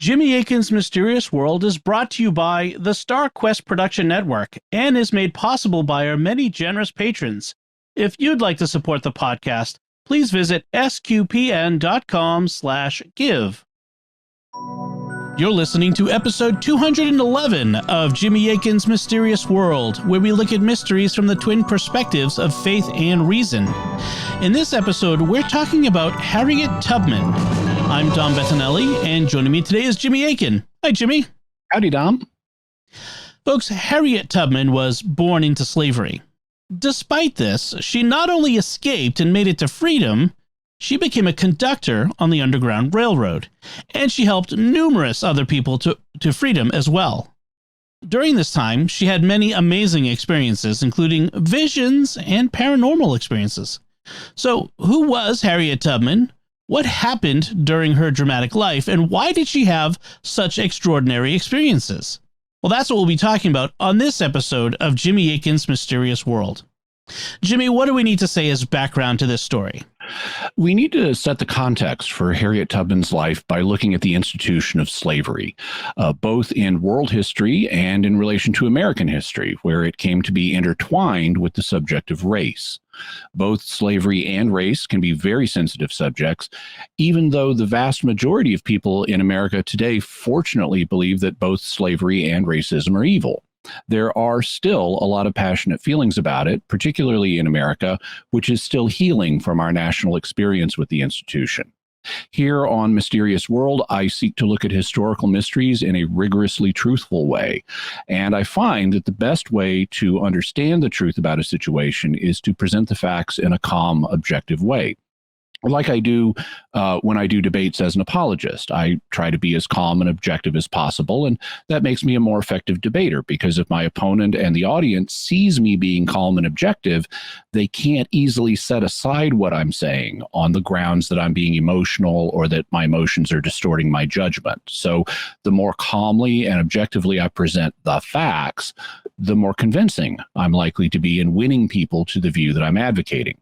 Jimmy Akin's Mysterious World is brought to you by the Star Quest Production Network and is made possible by our many generous patrons. If you'd like to support the podcast, please visit sqpn.com/give. You're listening to episode 211 of Jimmy Akin's Mysterious World, where we look at mysteries from the twin perspectives of faith and reason. In this episode, we're talking about Harriet Tubman. I'm Dom Bettinelli, and joining me today is Jimmy Akin. Hi, Jimmy. Howdy, Dom. Folks, Harriet Tubman was born into slavery. Despite this, she not only escaped and made it to freedom, she became a conductor on the Underground Railroad, and she helped numerous other people to freedom as well. During this time, she had many amazing experiences, including visions and paranormal experiences. So, who was Harriet Tubman? What happened during her dramatic life, and why did she have such extraordinary experiences? Well, that's what we'll be talking about on this episode of Jimmy Akin's Mysterious World. Jimmy, what do we need to say as background to this story? We need to set the context for Harriet Tubman's life by looking at the institution of slavery, both in world history and in relation to American history, where it came to be intertwined with the subject of race. Both slavery and race can be very sensitive subjects, even though the vast majority of people in America today fortunately believe that both slavery and racism are evil. There are still a lot of passionate feelings about it, particularly in America, which is still healing from our national experience with the institution. Here on Mysterious World, I seek to look at historical mysteries in a rigorously truthful way. And I find that the best way to understand the truth about a situation is to present the facts in a calm, objective way. Like I do when I do debates as an apologist. I try to be as calm and objective as possible, and that makes me a more effective debater, because if my opponent and the audience sees me being calm and objective, they can't easily set aside what I'm saying on the grounds that I'm being emotional or that my emotions are distorting my judgment. So the more calmly and objectively I present the facts, the more convincing I'm likely to be in winning people to the view that I'm advocating.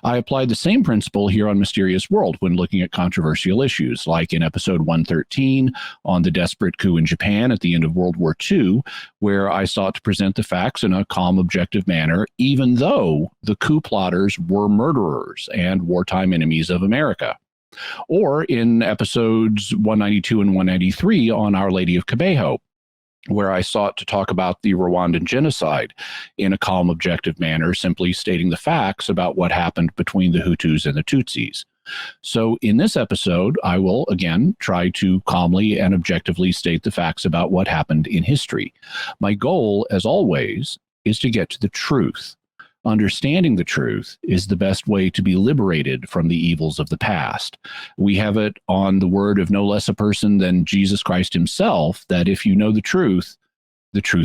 I applied the same principle here on Mysterious World when looking at controversial issues, like in episode 113 on the desperate coup in Japan at the end of World War II, where I sought to present the facts in a calm, objective manner, even though the coup plotters were murderers and wartime enemies of America. Or in episodes 192 and 193 on Our Lady of Kibeho, where I sought to talk about the Rwandan genocide in a calm, objective manner, simply stating the facts about what happened between the Hutus and the Tutsis. So in this episode, I will again try to calmly and objectively state the facts about what happened in history. My goal, as always, is to get to the truth. Understanding the truth is the best way to be liberated from the evils of the past. We have it on the word of no less a person than Jesus Christ himself, that if you know the truth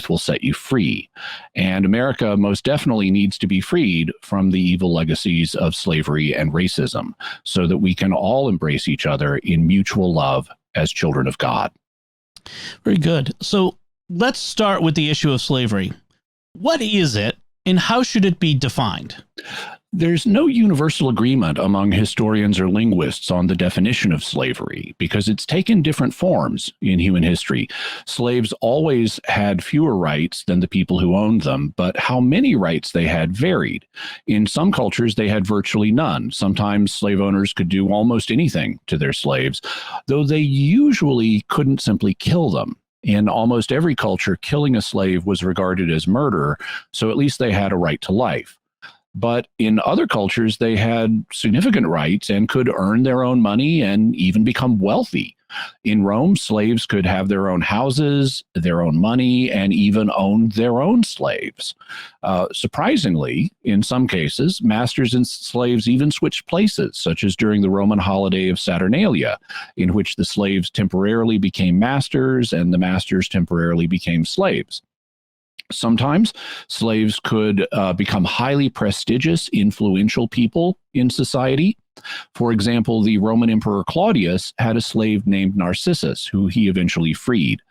will set you free. And America most definitely needs to be freed from the evil legacies of slavery and racism, so that we can all embrace each other in mutual love as children of God. Very good. So let's start with the issue of slavery. What is it? And how should it be defined? There's no universal agreement among historians or linguists on the definition of slavery, because it's taken different forms in human history. Slaves always had fewer rights than the people who owned them, but how many rights they had varied. In some cultures, they had virtually none. Sometimes slave owners could do almost anything to their slaves, though they usually couldn't simply kill them. In almost every culture, killing a slave was regarded as murder, so at least they had a right to life. But in other cultures, they had significant rights and could earn their own money and even become wealthy. In Rome, slaves could have their own houses, their own money, and even own their own slaves. Surprisingly, in some cases, masters and slaves even switched places, such as during the Roman holiday of Saturnalia, in which the slaves temporarily became masters and the masters temporarily became slaves. Sometimes slaves could become highly prestigious, influential people in society. For example, the Roman Emperor Claudius had a slave named Narcissus, who he eventually freed.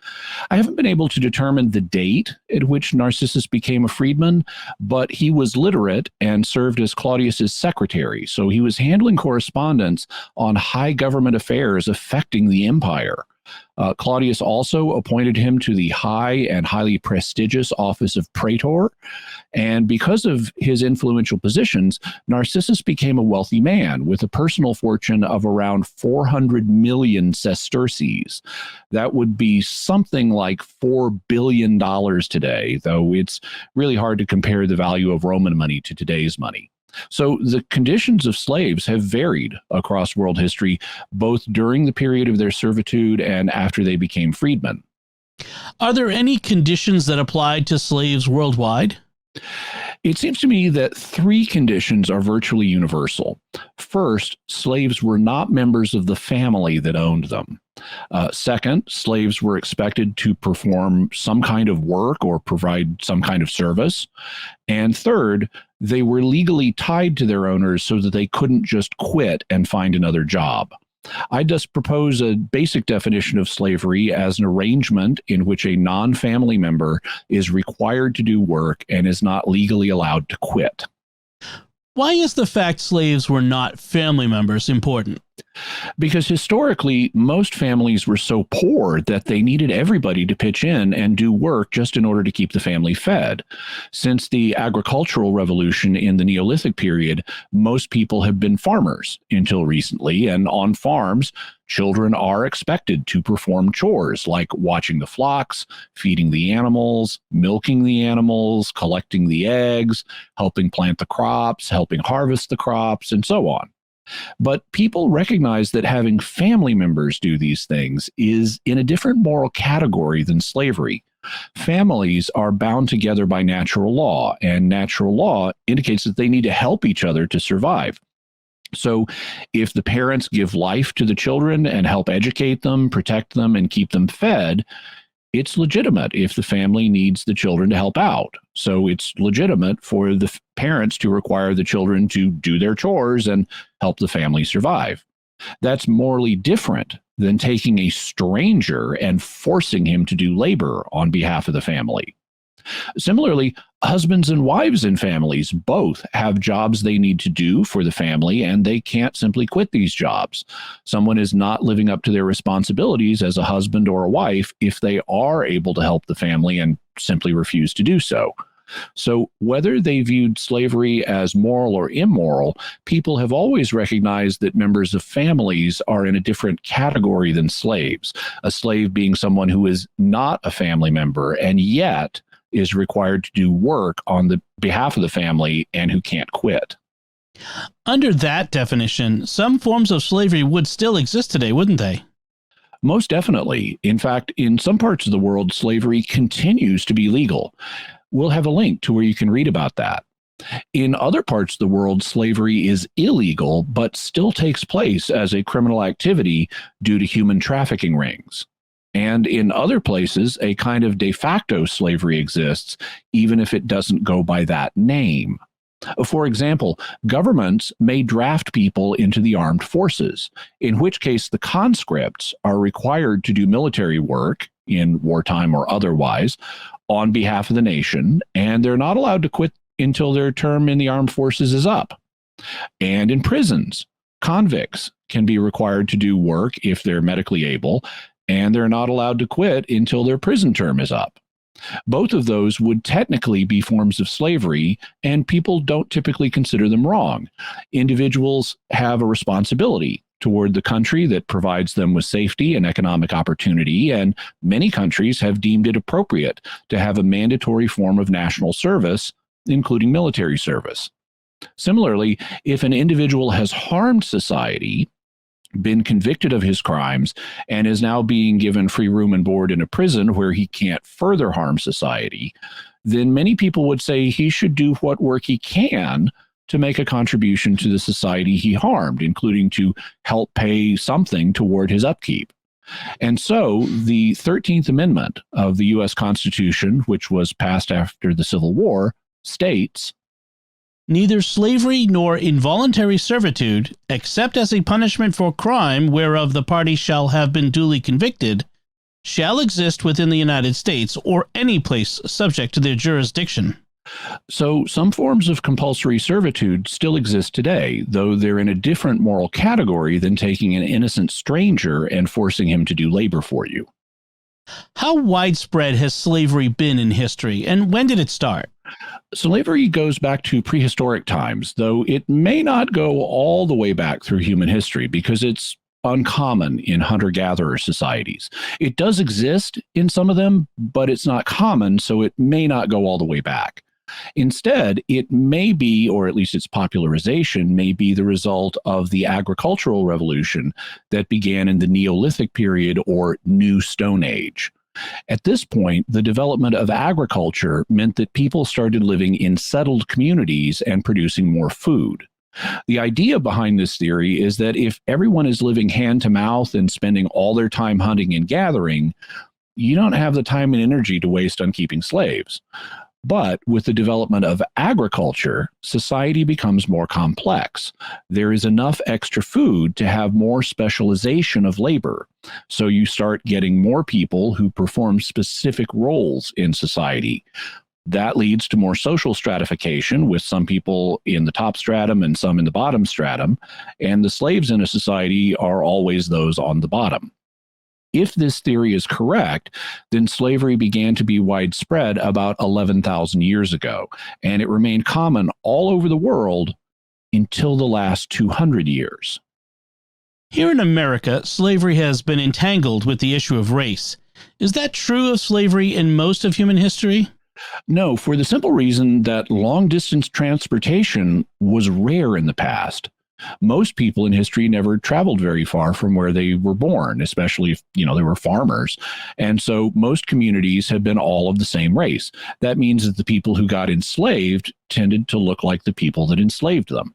I haven't been able to determine the date at which Narcissus became a freedman, but he was literate and served as Claudius's secretary, so he was handling correspondence on high government affairs affecting the empire. Claudius also appointed him to the high and highly prestigious office of praetor. And because of his influential positions, Narcissus became a wealthy man with a personal fortune of around 400 million sesterces. That would be something like $4 billion today, though it's really hard to compare the value of Roman money to today's money. So the conditions of slaves have varied across world history, both during the period of their servitude and after they became freedmen. Are there any conditions that applied to slaves worldwide? It seems to me that three conditions are virtually universal. First, slaves were not members of the family that owned them. Second, slaves were expected to perform some kind of work or provide some kind of service. And third, they were legally tied to their owners so that they couldn't just quit and find another job. I just propose a basic definition of slavery as an arrangement in which a non-family member is required to do work and is not legally allowed to quit. Why is the fact slaves were not family members important? Because historically, most families were so poor that they needed everybody to pitch in and do work just in order to keep the family fed. Since the agricultural revolution in the Neolithic period, most people have been farmers until recently, and on farms, children are expected to perform chores like watching the flocks, feeding the animals, milking the animals, collecting the eggs, helping plant the crops, helping harvest the crops, and so on. But people recognize that having family members do these things is in a different moral category than slavery. Families are bound together by natural law, and natural law indicates that they need to help each other to survive. So if the parents give life to the children and help educate them, protect them, and keep them fed, it's legitimate if the family needs the children to help out. So it's legitimate for the parents to require the children to do their chores and help the family survive. That's morally different than taking a stranger and forcing him to do labor on behalf of the family. Similarly, husbands and wives in families both have jobs they need to do for the family, and they can't simply quit these jobs. Someone is not living up to their responsibilities as a husband or a wife if they are able to help the family and simply refuse to do so. So whether they viewed slavery as moral or immoral, people have always recognized that members of families are in a different category than slaves, a slave being someone who is not a family member and yet is required to do work on the behalf of the family and who can't quit. Under that definition, some forms of slavery would still exist today, wouldn't they? Most definitely. In fact, in some parts of the world, slavery continues to be legal. We'll have a link to where you can read about that. In other parts of the world, slavery is illegal, but still takes place as a criminal activity due to human trafficking rings. And in other places, a kind of de facto slavery exists, even if it doesn't go by that name. For example, governments may draft people into the armed forces, in which case the conscripts are required to do military work, in wartime or otherwise, on behalf of the nation, and they're not allowed to quit until their term in the armed forces is up. And in prisons, convicts can be required to do work if they're medically able, and they're not allowed to quit until their prison term is up. Both of those would technically be forms of slavery, and people don't typically consider them wrong. Individuals have a responsibility toward the country that provides them with safety and economic opportunity, and many countries have deemed it appropriate to have a mandatory form of national service, including military service. Similarly, if an individual has harmed society, been convicted of his crimes, and is now being given free room and board in a prison where he can't further harm society, then many people would say he should do what work he can to make a contribution to the society he harmed, including to help pay something toward his upkeep. And so the 13th Amendment of the U.S. Constitution, which was passed after the Civil War, states, "Neither slavery nor involuntary servitude, except as a punishment for crime whereof the party shall have been duly convicted, shall exist within the United States or any place subject to their jurisdiction." So, some forms of compulsory servitude still exist today, though they're in a different moral category than taking an innocent stranger and forcing him to do labor for you. How widespread has slavery been in history, and when did it start? Slavery goes back to prehistoric times, though it may not go all the way back through human history because it's uncommon in hunter-gatherer societies. It does exist in some of them, but it's not common, so it may not go all the way back. Instead, it may be, or at least its popularization, may be the result of the agricultural revolution that began in the Neolithic period or New Stone Age. At this point, the development of agriculture meant that people started living in settled communities and producing more food. The idea behind this theory is that if everyone is living hand to mouth and spending all their time hunting and gathering, you don't have the time and energy to waste on keeping slaves. But with the development of agriculture, society becomes more complex. There is enough extra food to have more specialization of labor. So you start getting more people who perform specific roles in society. That leads to more social stratification, with some people in the top stratum and some in the bottom stratum. And the slaves in a society are always those on the bottom. If this theory is correct, then slavery began to be widespread about 11,000 years ago, and it remained common all over the world until the last 200 years. Here in America, slavery has been entangled with the issue of race. Is that true of slavery in most of human history? No, for the simple reason that long-distance transportation was rare in the past. Most people in history never traveled very far from where they were born, especially if, they were farmers. And so most communities have been all of the same race. That means that the people who got enslaved tended to look like the people that enslaved them.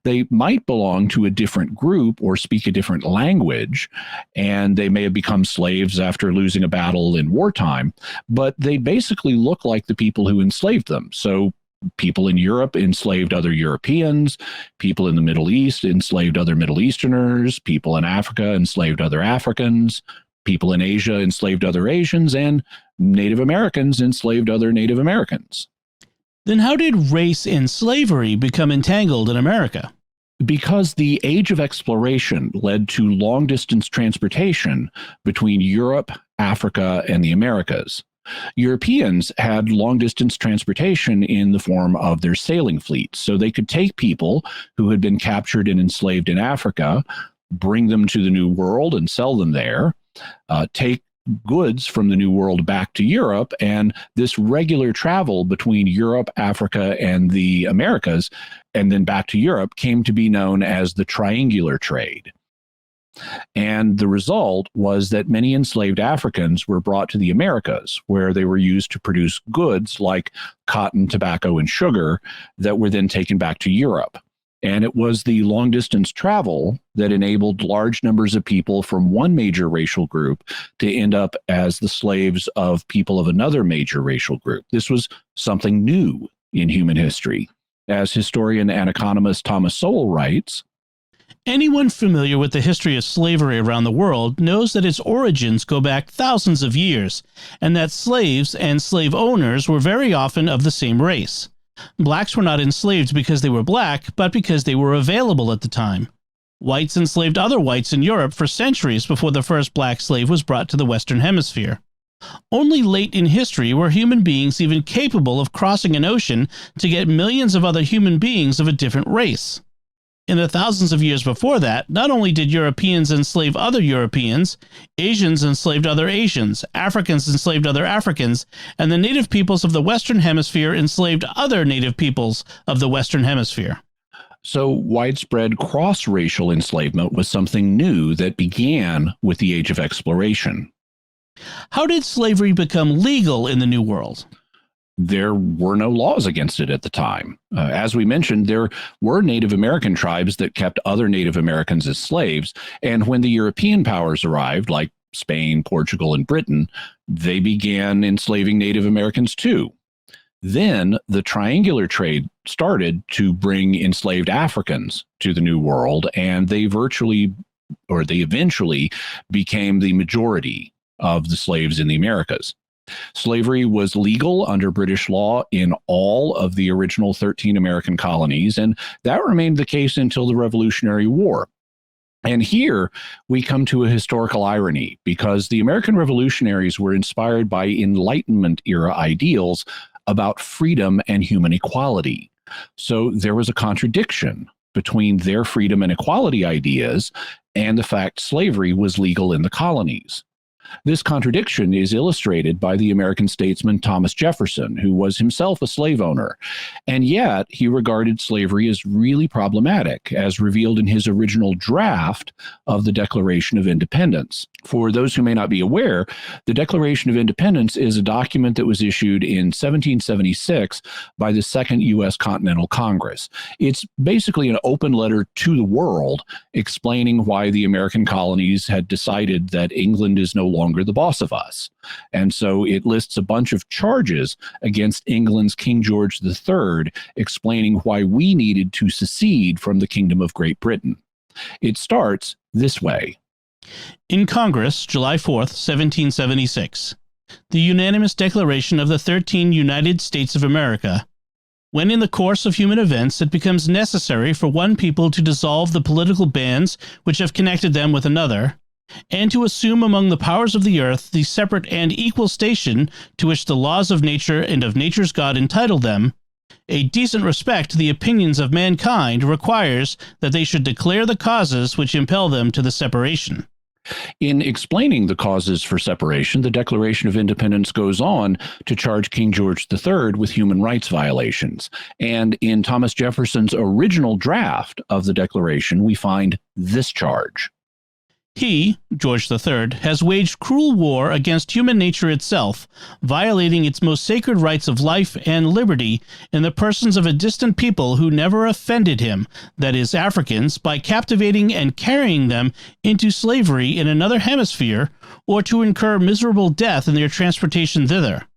They might belong to a different group or speak a different language, and they may have become slaves after losing a battle in wartime, but they basically look like the people who enslaved them. So people in Europe enslaved other Europeans, people in the Middle East enslaved other Middle Easterners, people in Africa enslaved other Africans, people in Asia enslaved other Asians, and Native Americans enslaved other Native Americans. Then how did race and slavery become entangled in America? Because the age of exploration led to long-distance transportation between Europe, Africa, and the Americas. Europeans had long-distance transportation in the form of their sailing fleets, so they could take people who had been captured and enslaved in Africa, bring them to the New World and sell them there, take goods from the New World back to Europe, and this regular travel between Europe, Africa, and the Americas, and then back to Europe, came to be known as the triangular trade. And the result was that many enslaved Africans were brought to the Americas, where they were used to produce goods like cotton, tobacco, and sugar that were then taken back to Europe. And it was the long-distance travel that enabled large numbers of people from one major racial group to end up as the slaves of people of another major racial group. This was something new in human history. As historian and economist Thomas Sowell writes, anyone familiar with the history of slavery around the world knows that its origins go back thousands of years, and that slaves and slave owners were very often of the same race. Blacks were not enslaved because they were black, but because they were available at the time. Whites enslaved other whites in Europe for centuries before the first black slave was brought to the Western Hemisphere. Only late in history were human beings even capable of crossing an ocean to get millions of other human beings of a different race. In the thousands of years before that, not only did Europeans enslave other Europeans, Asians enslaved other Asians, Africans enslaved other Africans, and the native peoples of the Western Hemisphere enslaved other native peoples of the Western Hemisphere. So widespread cross-racial enslavement was something new that began with the Age of Exploration. How did slavery become legal in the New World? There were no laws against it at the time. As we mentioned, there were Native American tribes that kept other Native Americans as slaves. And when the European powers arrived, like Spain, Portugal, and Britain, they began enslaving Native Americans too. Then the triangular trade started to bring enslaved Africans to the New World, and they eventually became the majority of the slaves in the Americas. Slavery was legal under British law in all of the original 13 American colonies, and that remained the case until the Revolutionary War. And here we come to a historical irony, because the American revolutionaries were inspired by Enlightenment era ideals about freedom and human equality. So there was a contradiction between their freedom and equality ideas and the fact slavery was legal in the colonies. This contradiction is illustrated by the American statesman Thomas Jefferson, who was himself a slave owner, and yet he regarded slavery as really problematic, as revealed in his original draft of the Declaration of Independence. For those who may not be aware, the Declaration of Independence is a document that was issued in 1776 by the Second U.S. Continental Congress. It's basically an open letter to the world explaining why the American colonies had decided that England is no longer the boss of us. And so it lists a bunch of charges against England's King George III, explaining why we needed to secede from the Kingdom of Great Britain. It starts this way. In Congress, July 4th, 1776, the unanimous declaration of the 13 United States of America. When in the course of human events it becomes necessary for one people to dissolve the political bands which have connected them with another, and to assume among the powers of the earth the separate and equal station to which the laws of nature and of nature's God entitle them, a decent respect to the opinions of mankind requires that they should declare the causes which impel them to the separation. In explaining the causes for separation, the Declaration of Independence goes on to charge King George III with human rights violations. And in Thomas Jefferson's original draft of the Declaration, we find this charge. He, George III, has waged cruel war against human nature itself, violating its most sacred rights of life and liberty in the persons of a distant people who never offended him, that is, Africans, by captivating and carrying them into slavery in another hemisphere, or to incur miserable death in their transportation thither.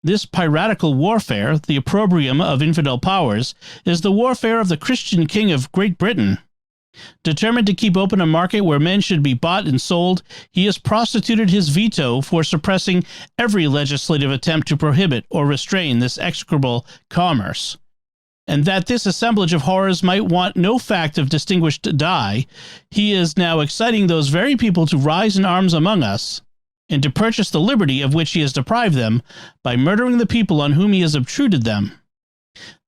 This piratical warfare, the opprobrium of infidel powers, is the warfare of the Christian King of Great Britain. Determined to keep open a market where men should be bought and sold, he has prostituted his veto for suppressing every legislative attempt to prohibit or restrain this execrable commerce. And that this assemblage of horrors might want no fact of distinguished dye, he is now exciting those very people to rise in arms among us, and to purchase the liberty of which he has deprived them, by murdering the people on whom he has obtruded them,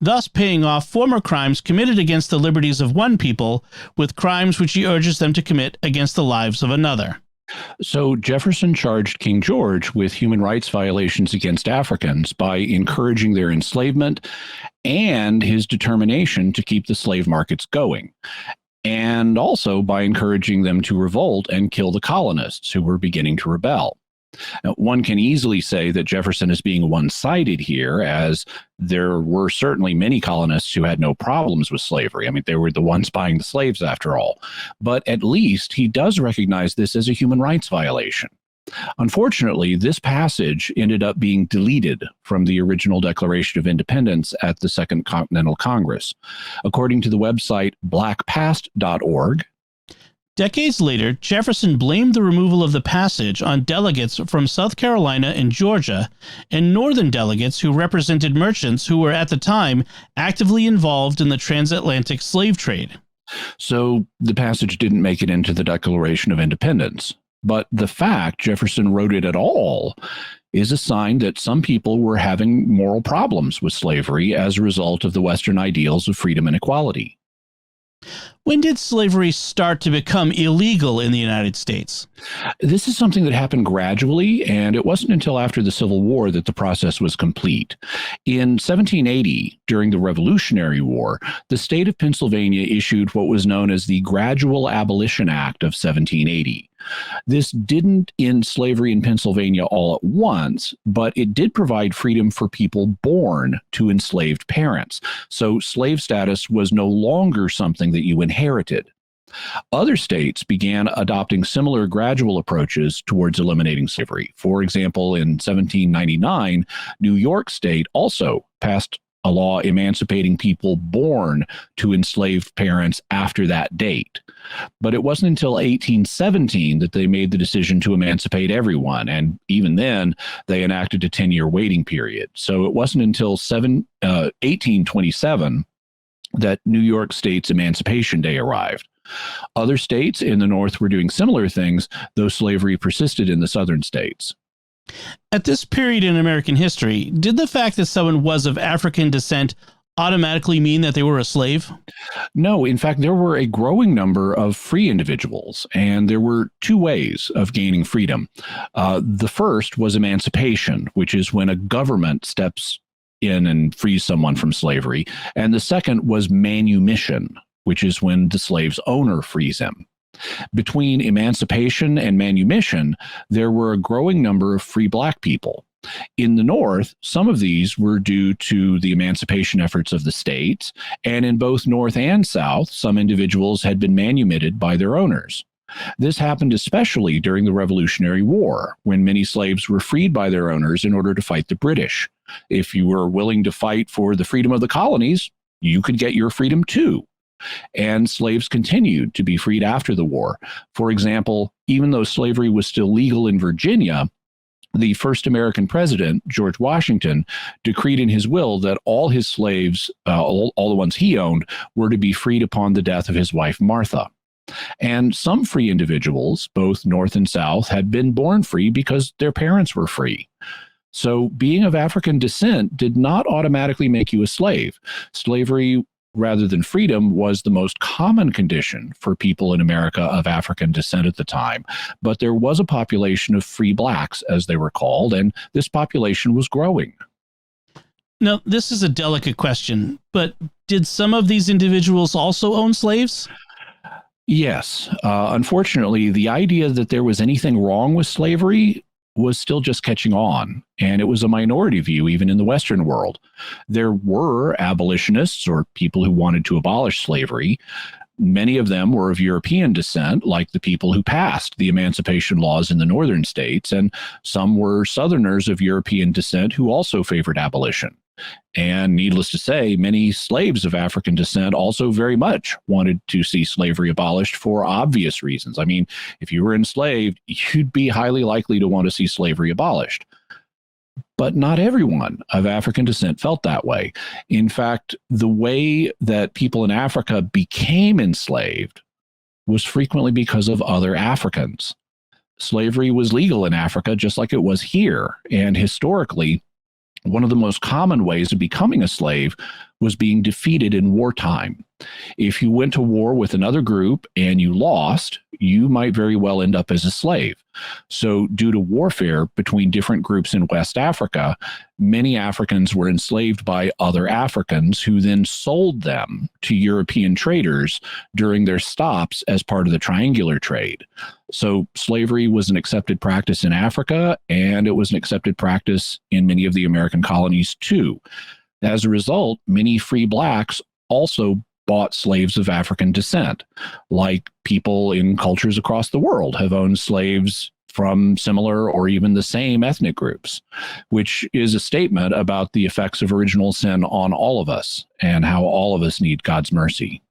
thus paying off former crimes committed against the liberties of one people with crimes which he urges them to commit against the lives of another. So Jefferson charged King George with human rights violations against Africans by encouraging their enslavement and his determination to keep the slave markets going, and also by encouraging them to revolt and kill the colonists who were beginning to rebel. Now, one can easily say that Jefferson is being one-sided here, as there were certainly many colonists who had no problems with slavery. I mean, they were the ones buying the slaves after all. But at least he does recognize this as a human rights violation. Unfortunately, this passage ended up being deleted from the original Declaration of Independence at the Second Continental Congress. According to the website blackpast.org, decades later, Jefferson blamed the removal of the passage on delegates from South Carolina and Georgia, and northern delegates who represented merchants who were at the time actively involved in the transatlantic slave trade. So the passage didn't make it into the Declaration of Independence. But the fact Jefferson wrote it at all is a sign that some people were having moral problems with slavery as a result of the Western ideals of freedom and equality. When did slavery start to become illegal in the United States? This is something that happened gradually, and it wasn't until after the Civil War that the process was complete. In 1780, during the Revolutionary War, the state of Pennsylvania issued what was known as the Gradual Abolition Act of 1780. This didn't end slavery in Pennsylvania all at once, but it did provide freedom for people born to enslaved parents. So slave status was no longer something that you inherited. Other states began adopting similar gradual approaches towards eliminating slavery. For example, in 1799, New York State also passed a law emancipating people born to enslaved parents after that date. But it wasn't until 1817 that they made the decision to emancipate everyone. And even then, they enacted a 10-year waiting period. So it wasn't until 1827 that New York State's Emancipation Day arrived. Other states in the North were doing similar things, though slavery persisted in the southern states. At this period in American history, did the fact that someone was of African descent automatically mean that they were a slave? No, in fact, there were a growing number of free individuals, and there were two ways of gaining freedom. The first was emancipation, which is when a government steps in and frees someone from slavery. And the second was manumission, which is when the slave's owner frees him. Between emancipation and manumission, there were a growing number of free Black people. In the North, some of these were due to the emancipation efforts of the states, and in both North and South, some individuals had been manumitted by their owners. This happened especially during the Revolutionary War, when many slaves were freed by their owners in order to fight the British. If you were willing to fight for the freedom of the colonies, you could get your freedom too. And slaves continued to be freed after the war. For example, even though slavery was still legal in Virginia, the first American president, George Washington, decreed in his will that all his slaves, all the ones he owned, were to be freed upon the death of his wife, Martha. And some free individuals, both North and South, had been born free because their parents were free. So being of African descent did not automatically make you a slave. Slavery, rather than freedom, was the most common condition for people in America of African descent at the time. But there was a population of free Blacks, as they were called, and this population was growing. Now, this is a delicate question, but did some of these individuals also own slaves? Yes. Unfortunately, the idea that there was anything wrong with slavery was still just catching on, and it was a minority view even in the Western world. There were abolitionists or people who wanted to abolish slavery. Many of them were of European descent, like the people who passed the emancipation laws in the northern states, and some were Southerners of European descent who also favored abolition. And needless to say, many slaves of African descent also very much wanted to see slavery abolished for obvious reasons. I mean, if you were enslaved, you'd be highly likely to want to see slavery abolished. But not everyone of African descent felt that way. In fact, the way that people in Africa became enslaved was frequently because of other Africans. Slavery was legal in Africa just like it was here, and historically, one of the most common ways of becoming a slave was being defeated in wartime. If you went to war with another group and you lost, you might very well end up as a slave. So due to warfare between different groups in West Africa, many Africans were enslaved by other Africans who then sold them to European traders during their stops as part of the triangular trade. So slavery was an accepted practice in Africa, and it was an accepted practice in many of the American colonies too. As a result, many free Blacks also bought slaves of African descent, like people in cultures across the world have owned slaves from similar or even the same ethnic groups, which is a statement about the effects of original sin on all of us and how all of us need God's mercy.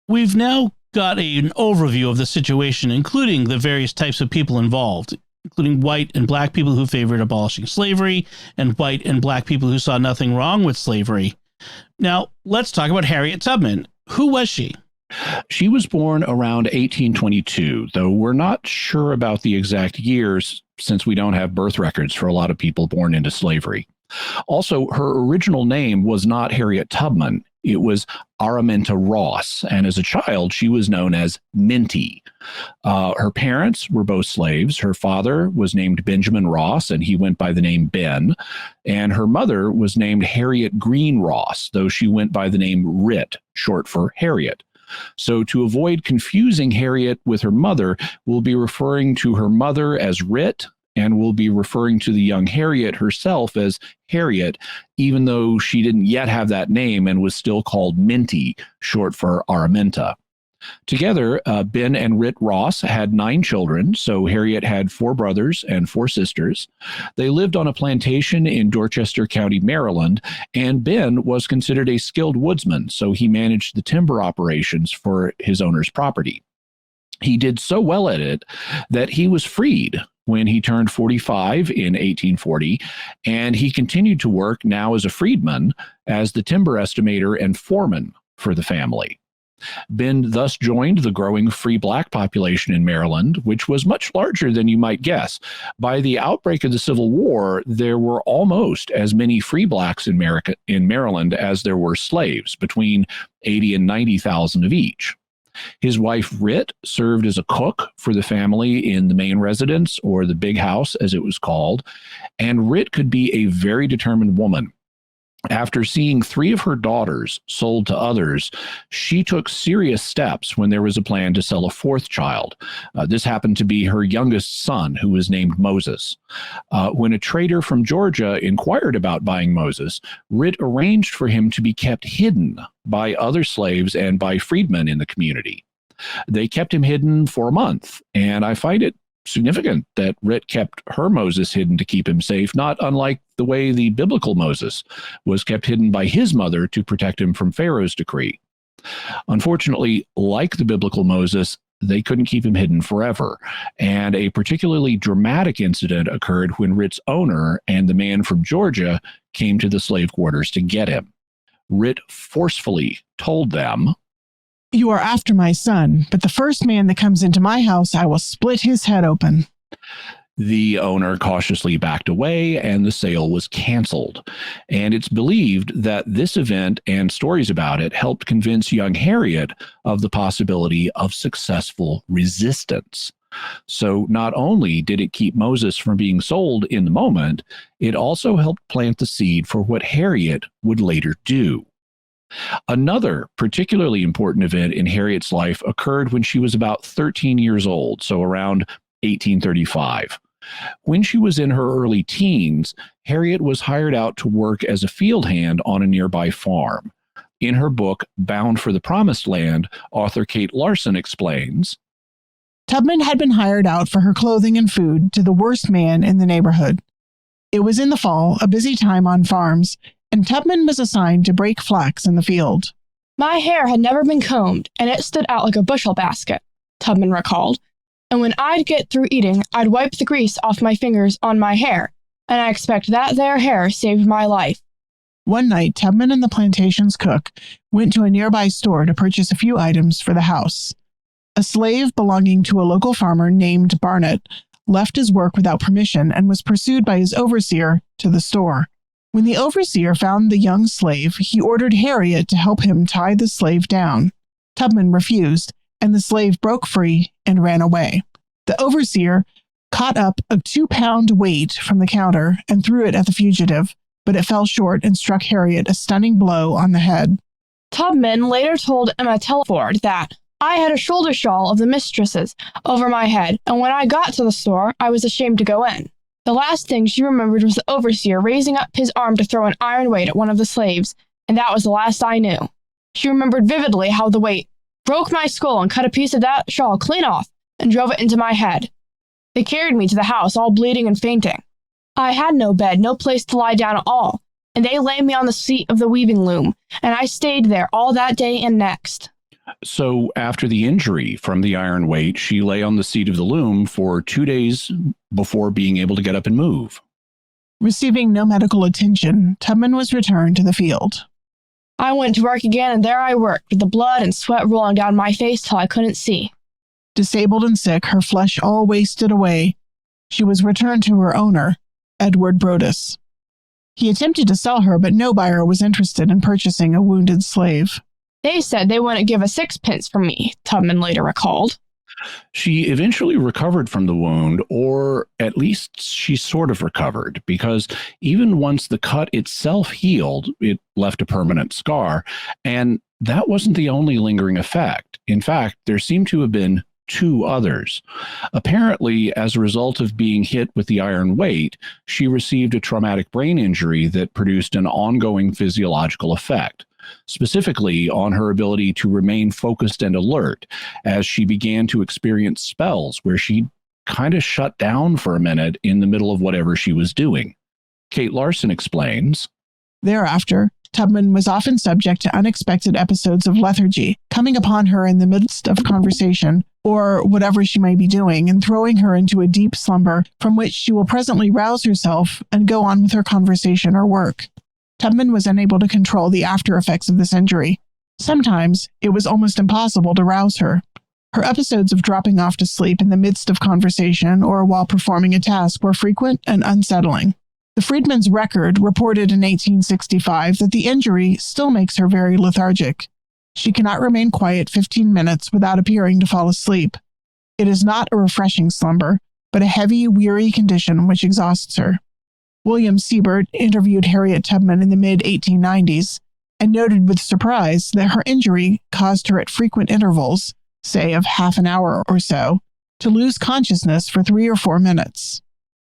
We've now got an overview of the situation, including the various types of people involved, including white and Black people who favored abolishing slavery and white and Black people who saw nothing wrong with slavery. Now, let's talk about Harriet Tubman. Who was she? She was born around 1822, though we're not sure about the exact years since we don't have birth records for a lot of people born into slavery. Also, her original name was not Harriet Tubman. It was Araminta Ross, and as a child, she was known as Minty. Her parents were both slaves. Her father was named Benjamin Ross, and he went by the name Ben, and her mother was named Harriet Green Ross, though she went by the name Rit, short for Harriet. So to avoid confusing Harriet with her mother, we'll be referring to her mother as Rit, and we'll be referring to the young Harriet herself as Harriet, even though she didn't yet have that name and was still called Minty, short for Araminta. Together, Ben and Rit Ross had 9 children, so Harriet had 4 brothers and 4 sisters. They lived on a plantation in Dorchester County, Maryland, and Ben was considered a skilled woodsman, so he managed the timber operations for his owner's property. He did so well at it that he was freed when he turned 45 in 1840, and he continued to work now as a freedman as the timber estimator and foreman for the family. Ben thus joined the growing free black population in Maryland, which was much larger than you might guess. By the outbreak of the Civil War, there were almost as many free blacks in Maryland as there were slaves, between 80 and 90,000 of each. His wife, Rit, served as a cook for the family in the main residence, or the big house, as it was called, and Rit could be a very determined woman. After seeing 3 of her daughters sold to others, she took serious steps when there was a plan to sell a 4th child. This happened to be her youngest son, who was named Moses. When a trader from Georgia inquired about buying Moses, Rit arranged for him to be kept hidden by other slaves and by freedmen in the community. They kept him hidden for a month, and I find it significant that Rit kept her Moses hidden to keep him safe, not unlike the way the biblical Moses was kept hidden by his mother to protect him from Pharaoh's decree. Unfortunately, like the biblical Moses, they couldn't keep him hidden forever, and a particularly dramatic incident occurred when Rit's owner and the man from Georgia came to the slave quarters to get him. Rit forcefully told them, "You are after my son, but the first man that comes into my house, I will split his head open." The owner cautiously backed away, and the sale was canceled. And it's believed that this event and stories about it helped convince young Harriet of the possibility of successful resistance. So not only did it keep Moses from being sold in the moment, it also helped plant the seed for what Harriet would later do. Another particularly important event in Harriet's life occurred when she was about 13 years old, so around 1835. When she was in her early teens, Harriet was hired out to work as a field hand on a nearby farm. In her book, Bound for the Promised Land, author Kate Larson explains, Tubman had been hired out for her clothing and food to the worst man in the neighborhood. It was in the fall, a busy time on farms, and Tubman was assigned to break flax in the field. My hair had never been combed, and it stood out like a bushel basket, Tubman recalled. And when I'd get through eating, I'd wipe the grease off my fingers on my hair, and I expect that there hair saved my life. One night, Tubman and the plantation's cook went to a nearby store to purchase a few items for the house. A slave belonging to a local farmer named Barnett left his work without permission and was pursued by his overseer to the store. When the overseer found the young slave, he ordered Harriet to help him tie the slave down. Tubman refused, and the slave broke free and ran away. The overseer caught up a 2-pound weight from the counter and threw it at the fugitive, but it fell short and struck Harriet a stunning blow on the head. Tubman later told Emma Telford that I had a shoulder shawl of the mistress's over my head, and when I got to the store, I was ashamed to go in. The last thing she remembered was the overseer raising up his arm to throw an iron weight at one of the slaves, and that was the last I knew. She remembered vividly how the weight broke my skull and cut a piece of that shawl clean off and drove it into my head. They carried me to the house, all bleeding and fainting. I had no bed, no place to lie down at all, and they laid me on the seat of the weaving loom, and I stayed there all that day and next. So after the injury from the iron weight, she lay on the seat of the loom for 2 days before being able to get up and move. Receiving no medical attention, Tubman was returned to the field. I went to work again, and there I worked, with the blood and sweat rolling down my face till I couldn't see. Disabled and sick, her flesh all wasted away, she was returned to her owner, Edward Brodus. He attempted to sell her, but no buyer was interested in purchasing a wounded slave. They said they wouldn't give a sixpence for me, Tubman later recalled. She eventually recovered from the wound, or at least she sort of recovered, because even once the cut itself healed, it left a permanent scar, and that wasn't the only lingering effect. In fact, there seemed to have been 2 others. Apparently, as a result of being hit with the iron weight, she received a traumatic brain injury that produced an ongoing physiological effect. specifically on her ability to remain focused and alert as she began to experience spells where she kind of shut down for a minute in the middle of whatever she was doing. Kate Larson explains, Thereafter, Tubman was often subject to unexpected episodes of lethargy, coming upon her in the midst of conversation or whatever she may be doing and throwing her into a deep slumber from which she will presently rouse herself and go on with her conversation or work. Tubman was unable to control the after effects of this injury. Sometimes it was almost impossible to rouse her. Her episodes of dropping off to sleep in the midst of conversation or while performing a task were frequent and unsettling. The Freedmen's Record reported in 1865 that the injury still makes her very lethargic. She cannot remain quiet 15 minutes without appearing to fall asleep. It is not a refreshing slumber, but a heavy, weary condition which exhausts her. William Siebert interviewed Harriet Tubman in the mid-1890s and noted with surprise that her injury caused her at frequent intervals, say of half an hour or so, to lose consciousness for 3 or 4 minutes.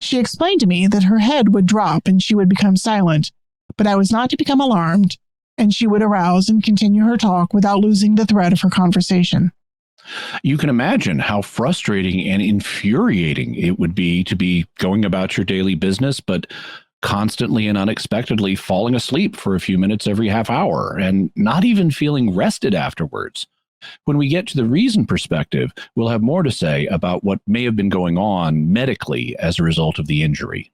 She explained to me that her head would drop and she would become silent, but I was not to become alarmed, and she would arouse and continue her talk without losing the thread of her conversation. you can imagine how frustrating and infuriating it would be to be going about your daily business, but constantly and unexpectedly falling asleep for a few minutes every half hour and not even feeling rested afterwards. When we get to the reason perspective, we'll have more to say about what may have been going on medically as a result of the injury.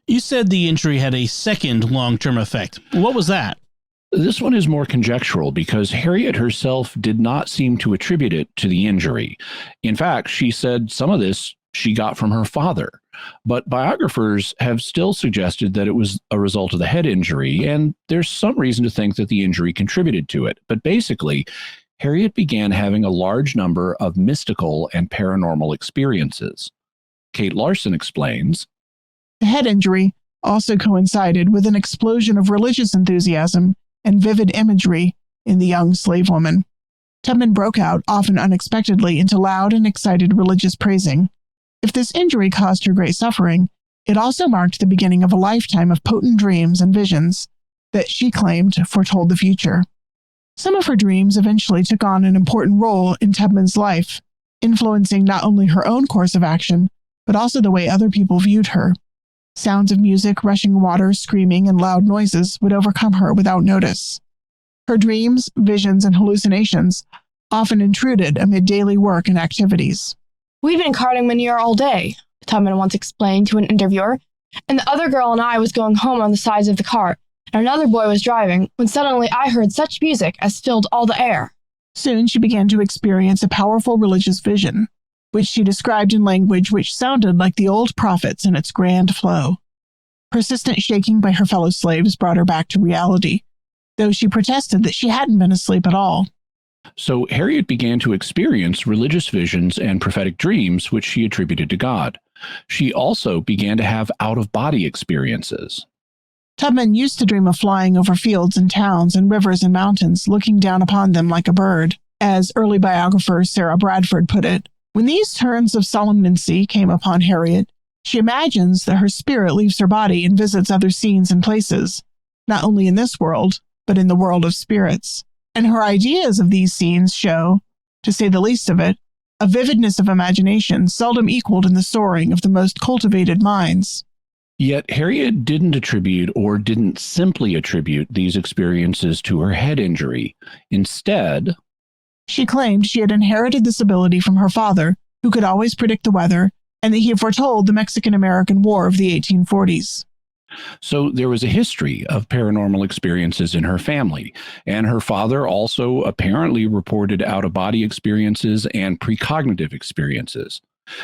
You said the injury had a second long-term effect. What was that? This one is more conjectural because Harriet herself did not seem to attribute it to the injury. In fact, she said some of this she got from her father, but biographers have still suggested that it was a result of the head injury, and there's some reason to think that the injury contributed to it. But basically, Harriet began having a large number of mystical and paranormal experiences. Kate Larson explains, The head injury also coincided with an explosion of religious enthusiasm and vivid imagery in the young slave woman. Tubman broke out, often unexpectedly, into loud and excited religious praising. If this injury caused her great suffering, it also marked the beginning of a lifetime of potent dreams and visions that she claimed foretold the future. Some of her dreams eventually took on an important role in Tubman's life, influencing not only her own course of action, but also the way other people viewed her. Sounds of music, rushing water, screaming, and loud noises would overcome her without notice. Her dreams, visions, and hallucinations often intruded amid daily work and activities. "We'd been carting manure all day," Tubman once explained to an interviewer, "and the other girl and I was going home on the sides of the cart, and another boy was driving, when suddenly I heard such music as filled all the air." Soon she began to experience a powerful religious vision, which she described in language which sounded like the old prophets in its grand flow. Persistent shaking by her fellow slaves brought her back to reality, though she protested that she hadn't been asleep at all. So Harriet began to experience religious visions and prophetic dreams, which she attributed to God. She also began to have out-of-body experiences. Tubman used to dream of flying over fields and towns and rivers and mountains, looking down upon them like a bird, as early biographer Sarah Bradford put it. When these turns of solemnity came upon Harriet, she imagines that her spirit leaves her body and visits other scenes and places, not only in this world, but in the world of spirits. And her ideas of these scenes show, to say the least of it, a vividness of imagination seldom equaled in the soaring of the most cultivated minds. Yet Harriet didn't simply attribute these experiences to her head injury. Instead, she claimed she had inherited this ability from her father, who could always predict the weather, and that he foretold the Mexican-American War of the 1840s. So there was a history of paranormal experiences in her family, and her father also apparently reported out-of-body experiences and precognitive experiences.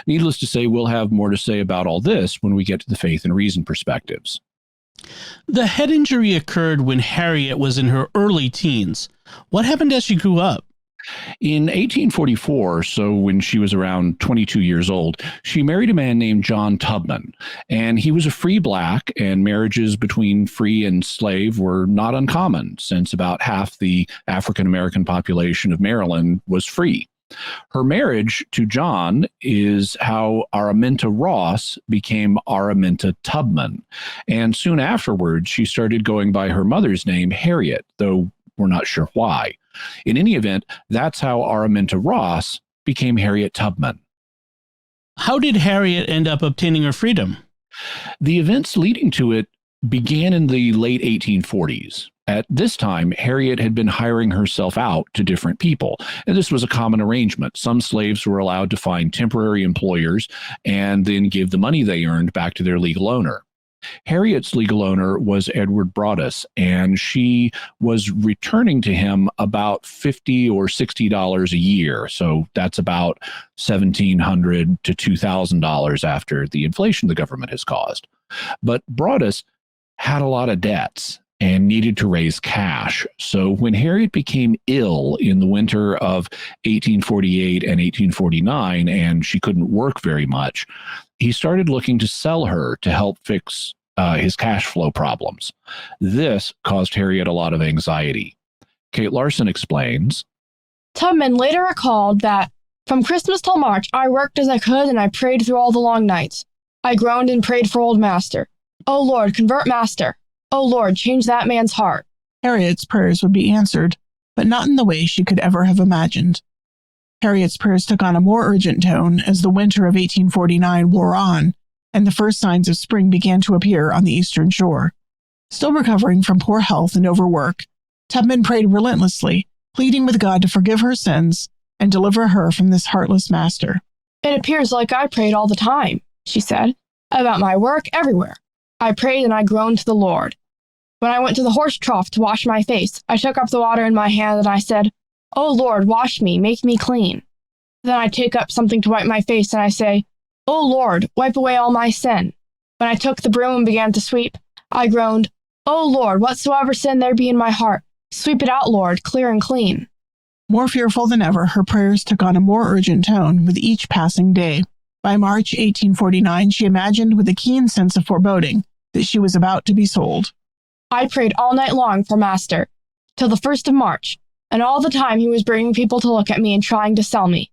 Needless to say, we'll have more to say about all this when we get to the faith and reason perspectives. The head injury occurred when Harriet was in her early teens. What happened as she grew up? In 1844, so when she was around 22 years old, she married a man named John Tubman, and he was a free black, and marriages between free and slave were not uncommon, since about half the African-American population of Maryland was free. Her marriage to John is how Araminta Ross became Araminta Tubman. And soon afterwards, she started going by her mother's name, Harriet, though we're not sure why. In any event, that's how Araminta Ross became Harriet Tubman. How did Harriet end up obtaining her freedom? The events leading to it began in the late 1840s. At this time, Harriet had been hiring herself out to different people, and this was a common arrangement. Some slaves were allowed to find temporary employers and then give the money they earned back to their legal owner. Harriet's legal owner was Edward Broadus, and she was returning to him about $50 or $60 a year. So that's about $1,700 to $2,000 after the inflation the government has caused. But Broadus had a lot of debts and needed to raise cash. So when Harriet became ill in the winter of 1848 and 1849, and she couldn't work very much, he started looking to sell her to help fix his cash flow problems. This caused Harriet a lot of anxiety. Kate Larson explains, Tubman later recalled that from Christmas till March, I worked as I could and I prayed through all the long nights. I groaned and prayed for old Master. Oh Lord, convert Master. Oh Lord, change that man's heart. Harriet's prayers would be answered, but not in the way she could ever have imagined. Harriet's prayers took on a more urgent tone as the winter of 1849 wore on, and the first signs of spring began to appear on the eastern shore. Still recovering from poor health and overwork, Tubman prayed relentlessly, pleading with God to forgive her sins and deliver her from this heartless master. It appears like I prayed all the time, she said, about my work everywhere. I prayed and I groaned to the Lord. When I went to the horse trough to wash my face, I took up the water in my hand and I said, Oh Lord, wash me, make me clean. Then I take up something to wipe my face and I say, Oh Lord, wipe away all my sin. When I took the broom and began to sweep, I groaned, Oh Lord, whatsoever sin there be in my heart, sweep it out, Lord, clear and clean. More fearful than ever, her prayers took on a more urgent tone with each passing day. By March 1849, she imagined with a keen sense of foreboding that she was about to be sold. I prayed all night long for Master, till the 1st of March, and all the time he was bringing people to look at me and trying to sell me.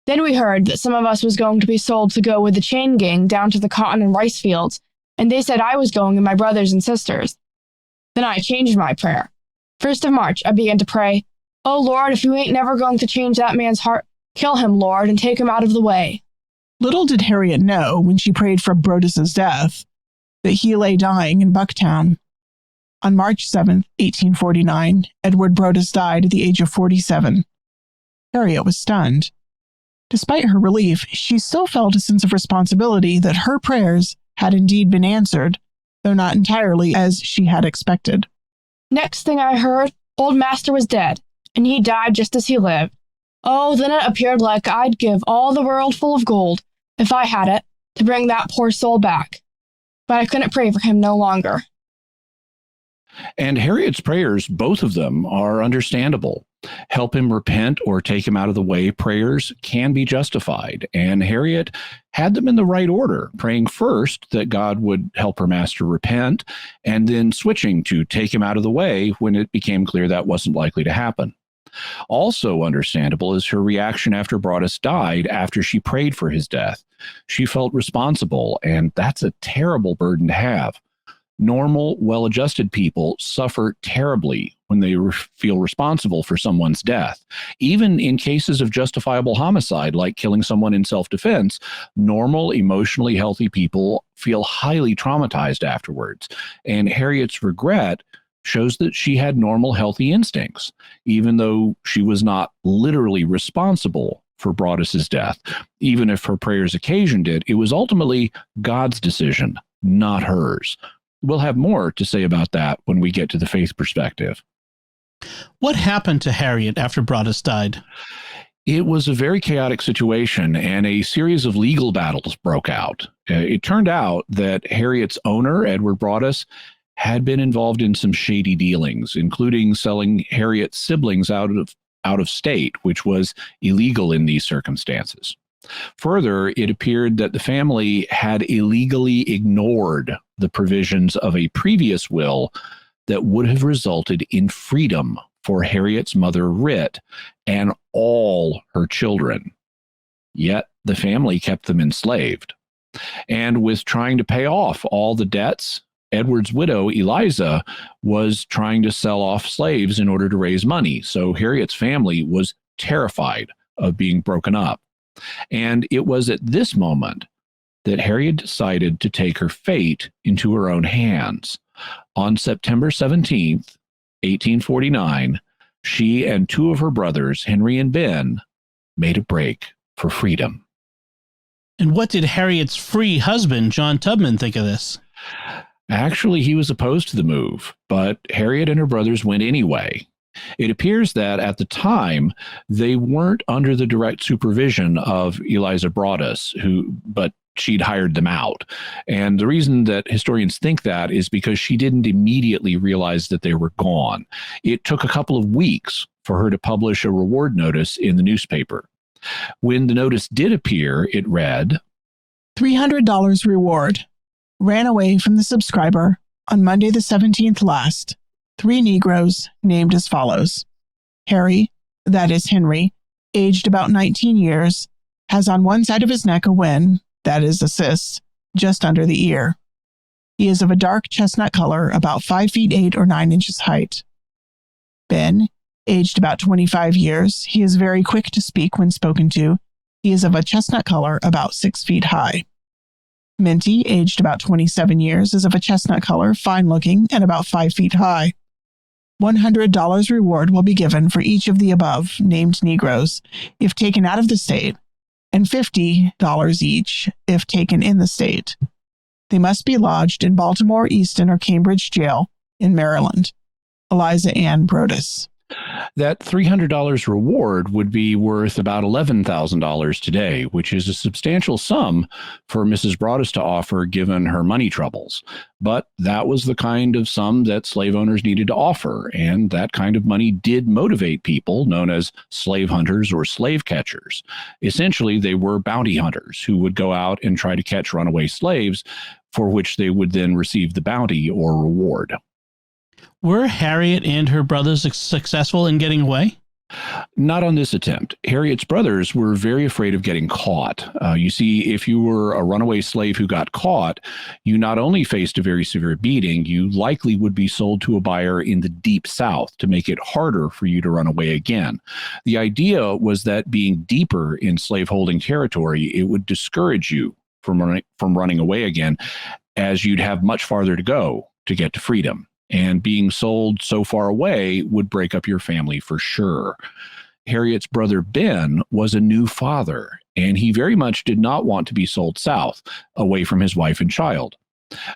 Then we heard that some of us was going to be sold to go with the chain gang down to the cotton and rice fields, and they said I was going with my brothers and sisters. Then I changed my prayer. 1st of March, I began to pray, Oh Lord, if you ain't never going to change that man's heart, kill him, Lord, and take him out of the way. Little did Harriet know, when she prayed for Brodus's death, that he lay dying in Bucktown. On March 7, 1849, Edward Brodus died at the age of 47. Harriet was stunned. Despite her relief, she still felt a sense of responsibility that her prayers had indeed been answered, though not entirely as she had expected. Next thing I heard, old Master was dead, and he died just as he lived. Oh, then it appeared like I'd give all the world full of gold, if I had it, to bring that poor soul back. But I couldn't pray for him no longer. And Harriet's prayers, both of them, are understandable. Help him repent or take him out of the way prayers can be justified. And Harriet had them in the right order, praying first that God would help her master repent, and then switching to take him out of the way when it became clear that wasn't likely to happen. Also understandable is her reaction after Broadus died after she prayed for his death. She felt responsible, and that's a terrible burden to have. Normal, well-adjusted people suffer terribly when they feel responsible for someone's death. Even in cases of justifiable homicide, like killing someone in self-defense, normal, emotionally healthy people feel highly traumatized afterwards. And Harriet's regret shows that she had normal, healthy instincts, even though she was not literally responsible for Brodus's death. Even if her prayers occasioned it, it was ultimately God's decision, not hers. We'll have more to say about that when we get to the faith perspective. What happened to Harriet after Broadus died? It was a very chaotic situation, and a series of legal battles broke out. It turned out that Harriet's owner, Edward Broadus, had been involved in some shady dealings, including selling Harriet's siblings out of state, which was illegal in these circumstances. Further, it appeared that the family had illegally ignored the provisions of a previous will that would have resulted in freedom for Harriet's mother, Rit, and all her children. Yet the family kept them enslaved. And with trying to pay off all the debts, Edward's widow, Eliza, was trying to sell off slaves in order to raise money. So Harriet's family was terrified of being broken up. And it was at this moment that Harriet decided to take her fate into her own hands. On September 17th, 1849, she and two of her brothers, Henry and Ben, made a break for freedom. And what did Harriet's free husband, John Tubman, think of this? Actually, he was opposed to the move, but Harriet and her brothers went anyway. It appears that at the time, they weren't under the direct supervision of Eliza Broadus, but she'd hired them out. And the reason that historians think that is because she didn't immediately realize that they were gone. It took a couple of weeks for her to publish a reward notice in the newspaper. When the notice did appear, it read, $300 reward. Ran away from the subscriber on Monday the 17th last. 3 Negroes named as follows. Harry, that is Henry, aged about 19 years, has on one side of his neck a wen, that is a cyst, just under the ear. He is of a dark chestnut color, about 5 feet 8 or 9 inches height. Ben, aged about 25 years, he is very quick to speak when spoken to. He is of a chestnut color, about 6 feet high. Minty, aged about 27 years, is of a chestnut color, fine-looking, and about 5 feet high. $100 reward will be given for each of the above named Negroes if taken out of the state, and $50 each if taken in the state. They must be lodged in Baltimore, Easton, or Cambridge jail in Maryland. Eliza Ann Brodus. That $300 reward would be worth about $11,000 today, which is a substantial sum for Mrs. Broadus to offer given her money troubles. But that was the kind of sum that slave owners needed to offer, and that kind of money did motivate people known as slave hunters or slave catchers. Essentially, they were bounty hunters who would go out and try to catch runaway slaves, for which they would then receive the bounty or reward. Were Harriet and her brothers successful in getting away? Not on this attempt. Harriet's brothers were very afraid of getting caught. You see, if you were a runaway slave who got caught, you not only faced a very severe beating, you likely would be sold to a buyer in the deep South to make it harder for you to run away again. The idea was that being deeper in slaveholding territory, it would discourage you from running away again, as you'd have much farther to go to get to freedom. And being sold so far away would break up your family for sure. Harriet's brother Ben was a new father, and he very much did not want to be sold south, away from his wife and child.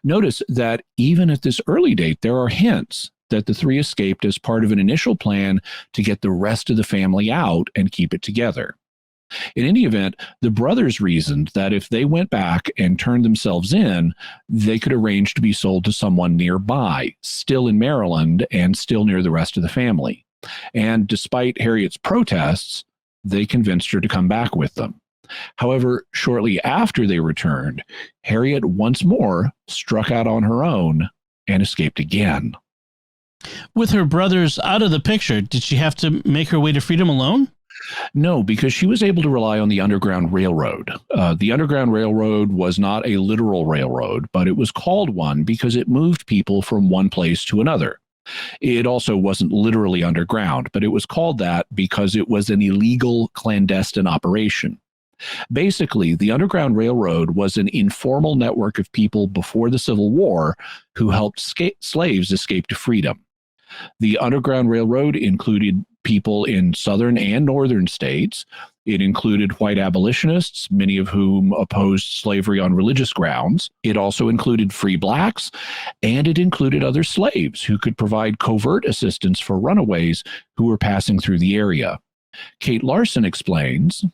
Notice that even at this early date, there are hints that the three escaped as part of an initial plan to get the rest of the family out and keep it together. In any event, the brothers reasoned that if they went back and turned themselves in, they could arrange to be sold to someone nearby, still in Maryland and still near the rest of the family. And despite Harriet's protests, they convinced her to come back with them. However, shortly after they returned, Harriet once more struck out on her own and escaped again. With her brothers out of the picture, did she have to make her way to freedom alone? No, because she was able to rely on the Underground Railroad. The Underground Railroad was not a literal railroad, but it was called one because it moved people from one place to another. It also wasn't literally underground, but it was called that because it was an illegal, clandestine operation. Basically, the Underground Railroad was an informal network of people before the Civil War who helped slaves escape to freedom. The Underground Railroad included people in southern and northern states. It included white abolitionists, many of whom opposed slavery on religious grounds. It also included free blacks, and it included other slaves who could provide covert assistance for runaways who were passing through the area. Kate Larson explains,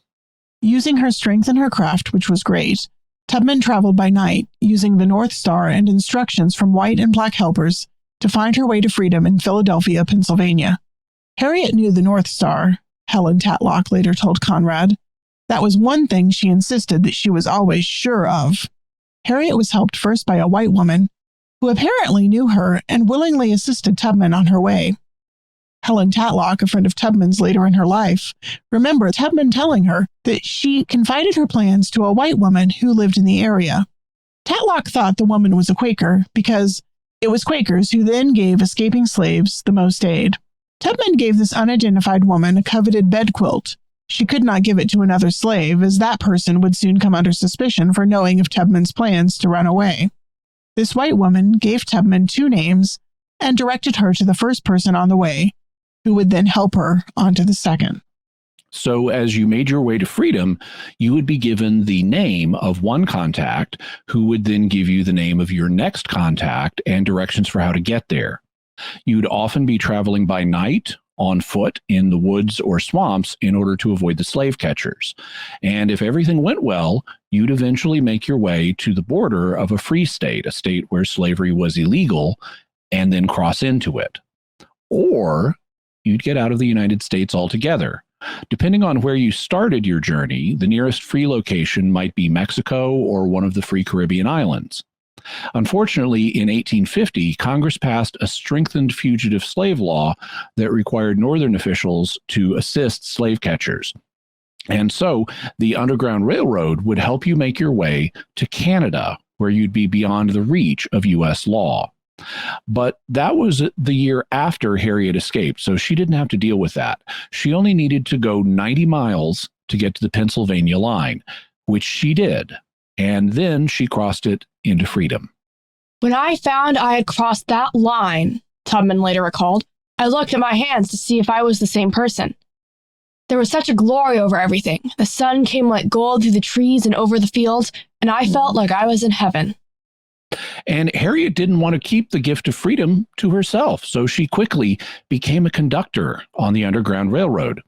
using her strength and her craft, which was great, Tubman traveled by night, using the North Star and instructions from white and black helpers to find her way to freedom in Philadelphia, Pennsylvania. Harriet knew the North Star, Helen Tatlock later told Conrad. That was one thing she insisted that she was always sure of. Harriet was helped first by a white woman who apparently knew her and willingly assisted Tubman on her way. Helen Tatlock, a friend of Tubman's later in her life, remembered Tubman telling her that she confided her plans to a white woman who lived in the area. Tatlock thought the woman was a Quaker because it was Quakers who then gave escaping slaves the most aid. Tubman gave this unidentified woman a coveted bed quilt. She could not give it to another slave, as that person would soon come under suspicion for knowing of Tubman's plans to run away. This white woman gave Tubman 2 names and directed her to the first person on the way, who would then help her onto the second. So as you made your way to freedom, you would be given the name of one contact, who would then give you the name of your next contact and directions for how to get there. You'd often be traveling by night, on foot, in the woods or swamps in order to avoid the slave catchers. And if everything went well, you'd eventually make your way to the border of a free state, a state where slavery was illegal, and then cross into it. Or you'd get out of the United States altogether. Depending on where you started your journey, the nearest free location might be Mexico or one of the free Caribbean islands. Unfortunately, in 1850, Congress passed a strengthened fugitive slave law that required Northern officials to assist slave catchers. And so the Underground Railroad would help you make your way to Canada, where you'd be beyond the reach of U.S. law. But that was the year after Harriet escaped, so she didn't have to deal with that. She only needed to go 90 miles to get to the Pennsylvania line, which she did. And then she crossed it into freedom. When I found I had crossed that line, Tubman later recalled, I looked at my hands to see if I was the same person. There was such a glory over everything. The sun came like gold through the trees and over the fields, and I felt like I was in heaven. And Harriet didn't want to keep the gift of freedom to herself, so she quickly became a conductor on the Underground Railroad.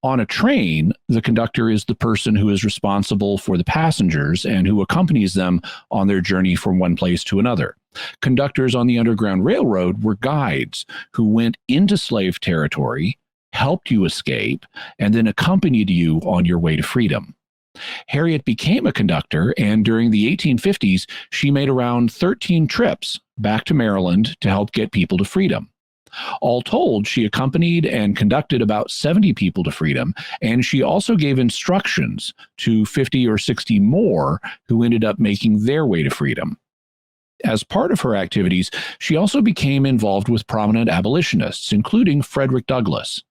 On a train, the conductor is the person who is responsible for the passengers and who accompanies them on their journey from one place to another. Conductors on the Underground Railroad were guides who went into slave territory, helped you escape, and then accompanied you on your way to freedom. Harriet became a conductor, and during the 1850s, she made around 13 trips back to Maryland to help get people to freedom. All told, she accompanied and conducted about 70 people to freedom, and she also gave instructions to 50 or 60 more who ended up making their way to freedom. As part of her activities, she also became involved with prominent abolitionists, including Frederick Douglass.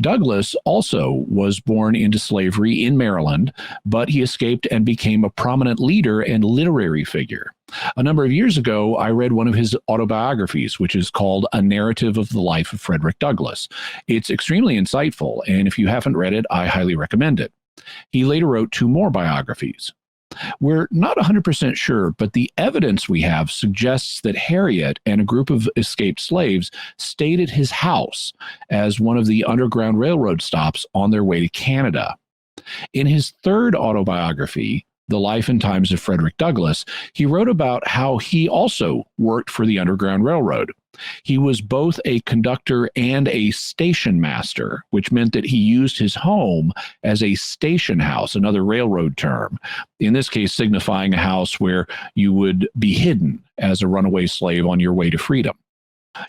Douglass also was born into slavery in Maryland, but he escaped and became a prominent leader and literary figure. A number of years ago, I read one of his autobiographies, which is called A Narrative of the Life of Frederick Douglass. It's extremely insightful, and if you haven't read it, I highly recommend it. He later wrote 2 more biographies. We're not 100% sure, but the evidence we have suggests that Harriet and a group of escaped slaves stayed at his house as one of the Underground Railroad stops on their way to Canada. In his 3rd autobiography, The Life and Times of Frederick Douglass, he wrote about how he also worked for the Underground Railroad. He was both a conductor and a station master, which meant that he used his home as a station house, another railroad term, in this case signifying a house where you would be hidden as a runaway slave on your way to freedom.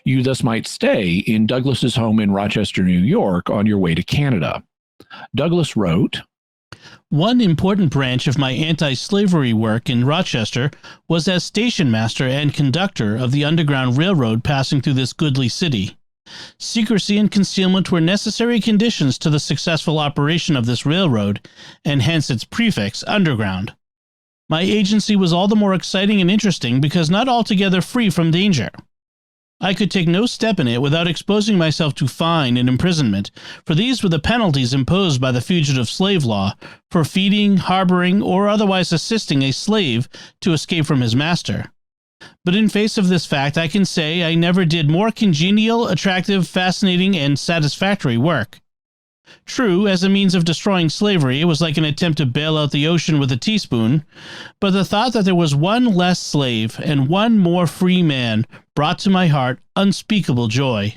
You thus might stay in Douglass's home in Rochester, New York, on your way to Canada. Douglass wrote, "One important branch of my anti-slavery work in Rochester was as station master and conductor of the Underground Railroad passing through this goodly city. Secrecy and concealment were necessary conditions to the successful operation of this railroad, and hence its prefix, Underground. My agency was all the more exciting and interesting because not altogether free from danger. I could take no step in it without exposing myself to fine and imprisonment, for these were the penalties imposed by the fugitive slave law for feeding, harboring, or otherwise assisting a slave to escape from his master. But in face of this fact, I can say I never did more congenial, attractive, fascinating, and satisfactory work. True, as a means of destroying slavery, it was like an attempt to bail out the ocean with a teaspoon, but the thought that there was one less slave and one more free man brought to my heart unspeakable joy.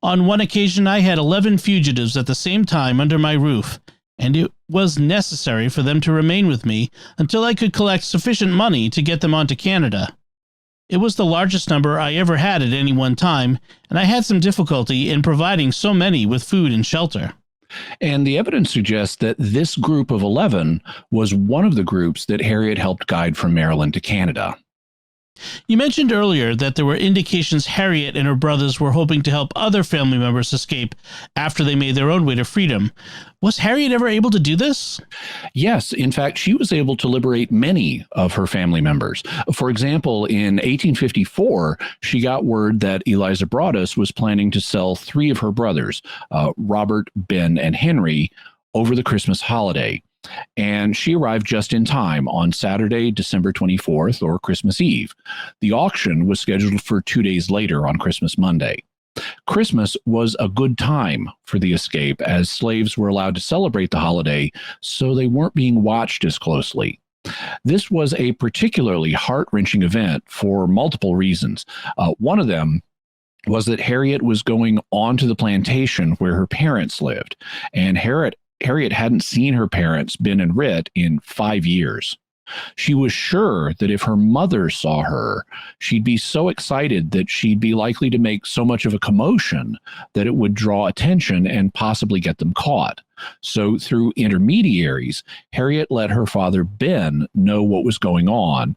On one occasion I had 11 fugitives at the same time under my roof, and it was necessary for them to remain with me until I could collect sufficient money to get them on to Canada. It was the largest number I ever had at any one time, and I had some difficulty in providing so many with food and shelter. And the evidence suggests that this group of 11 was one of the groups that Harriet helped guide from Maryland to Canada. You mentioned earlier that there were indications Harriet and her brothers were hoping to help other family members escape after they made their own way to freedom. Was Harriet ever able to do this? Yes, in fact, she was able to liberate many of her family members. For example, in 1854, she got word that Eliza Broaddus was planning to sell 3 of her brothers, Robert, Ben, and Henry, over the Christmas holiday. And she arrived just in time on Saturday, December 24th, or Christmas Eve. The auction was scheduled for 2 days later on Christmas Monday. Christmas was a good time for the escape, as slaves were allowed to celebrate the holiday, so they weren't being watched as closely. This was a particularly heart-wrenching event for multiple reasons. One of them was that Harriet was going on to the plantation where her parents lived, and Harriet hadn't seen her parents, Ben and Rit, in 5 years. She was sure that if her mother saw her, she'd be so excited that she'd be likely to make so much of a commotion that it would draw attention and possibly get them caught. So through intermediaries, Harriet let her father, Ben, know what was going on,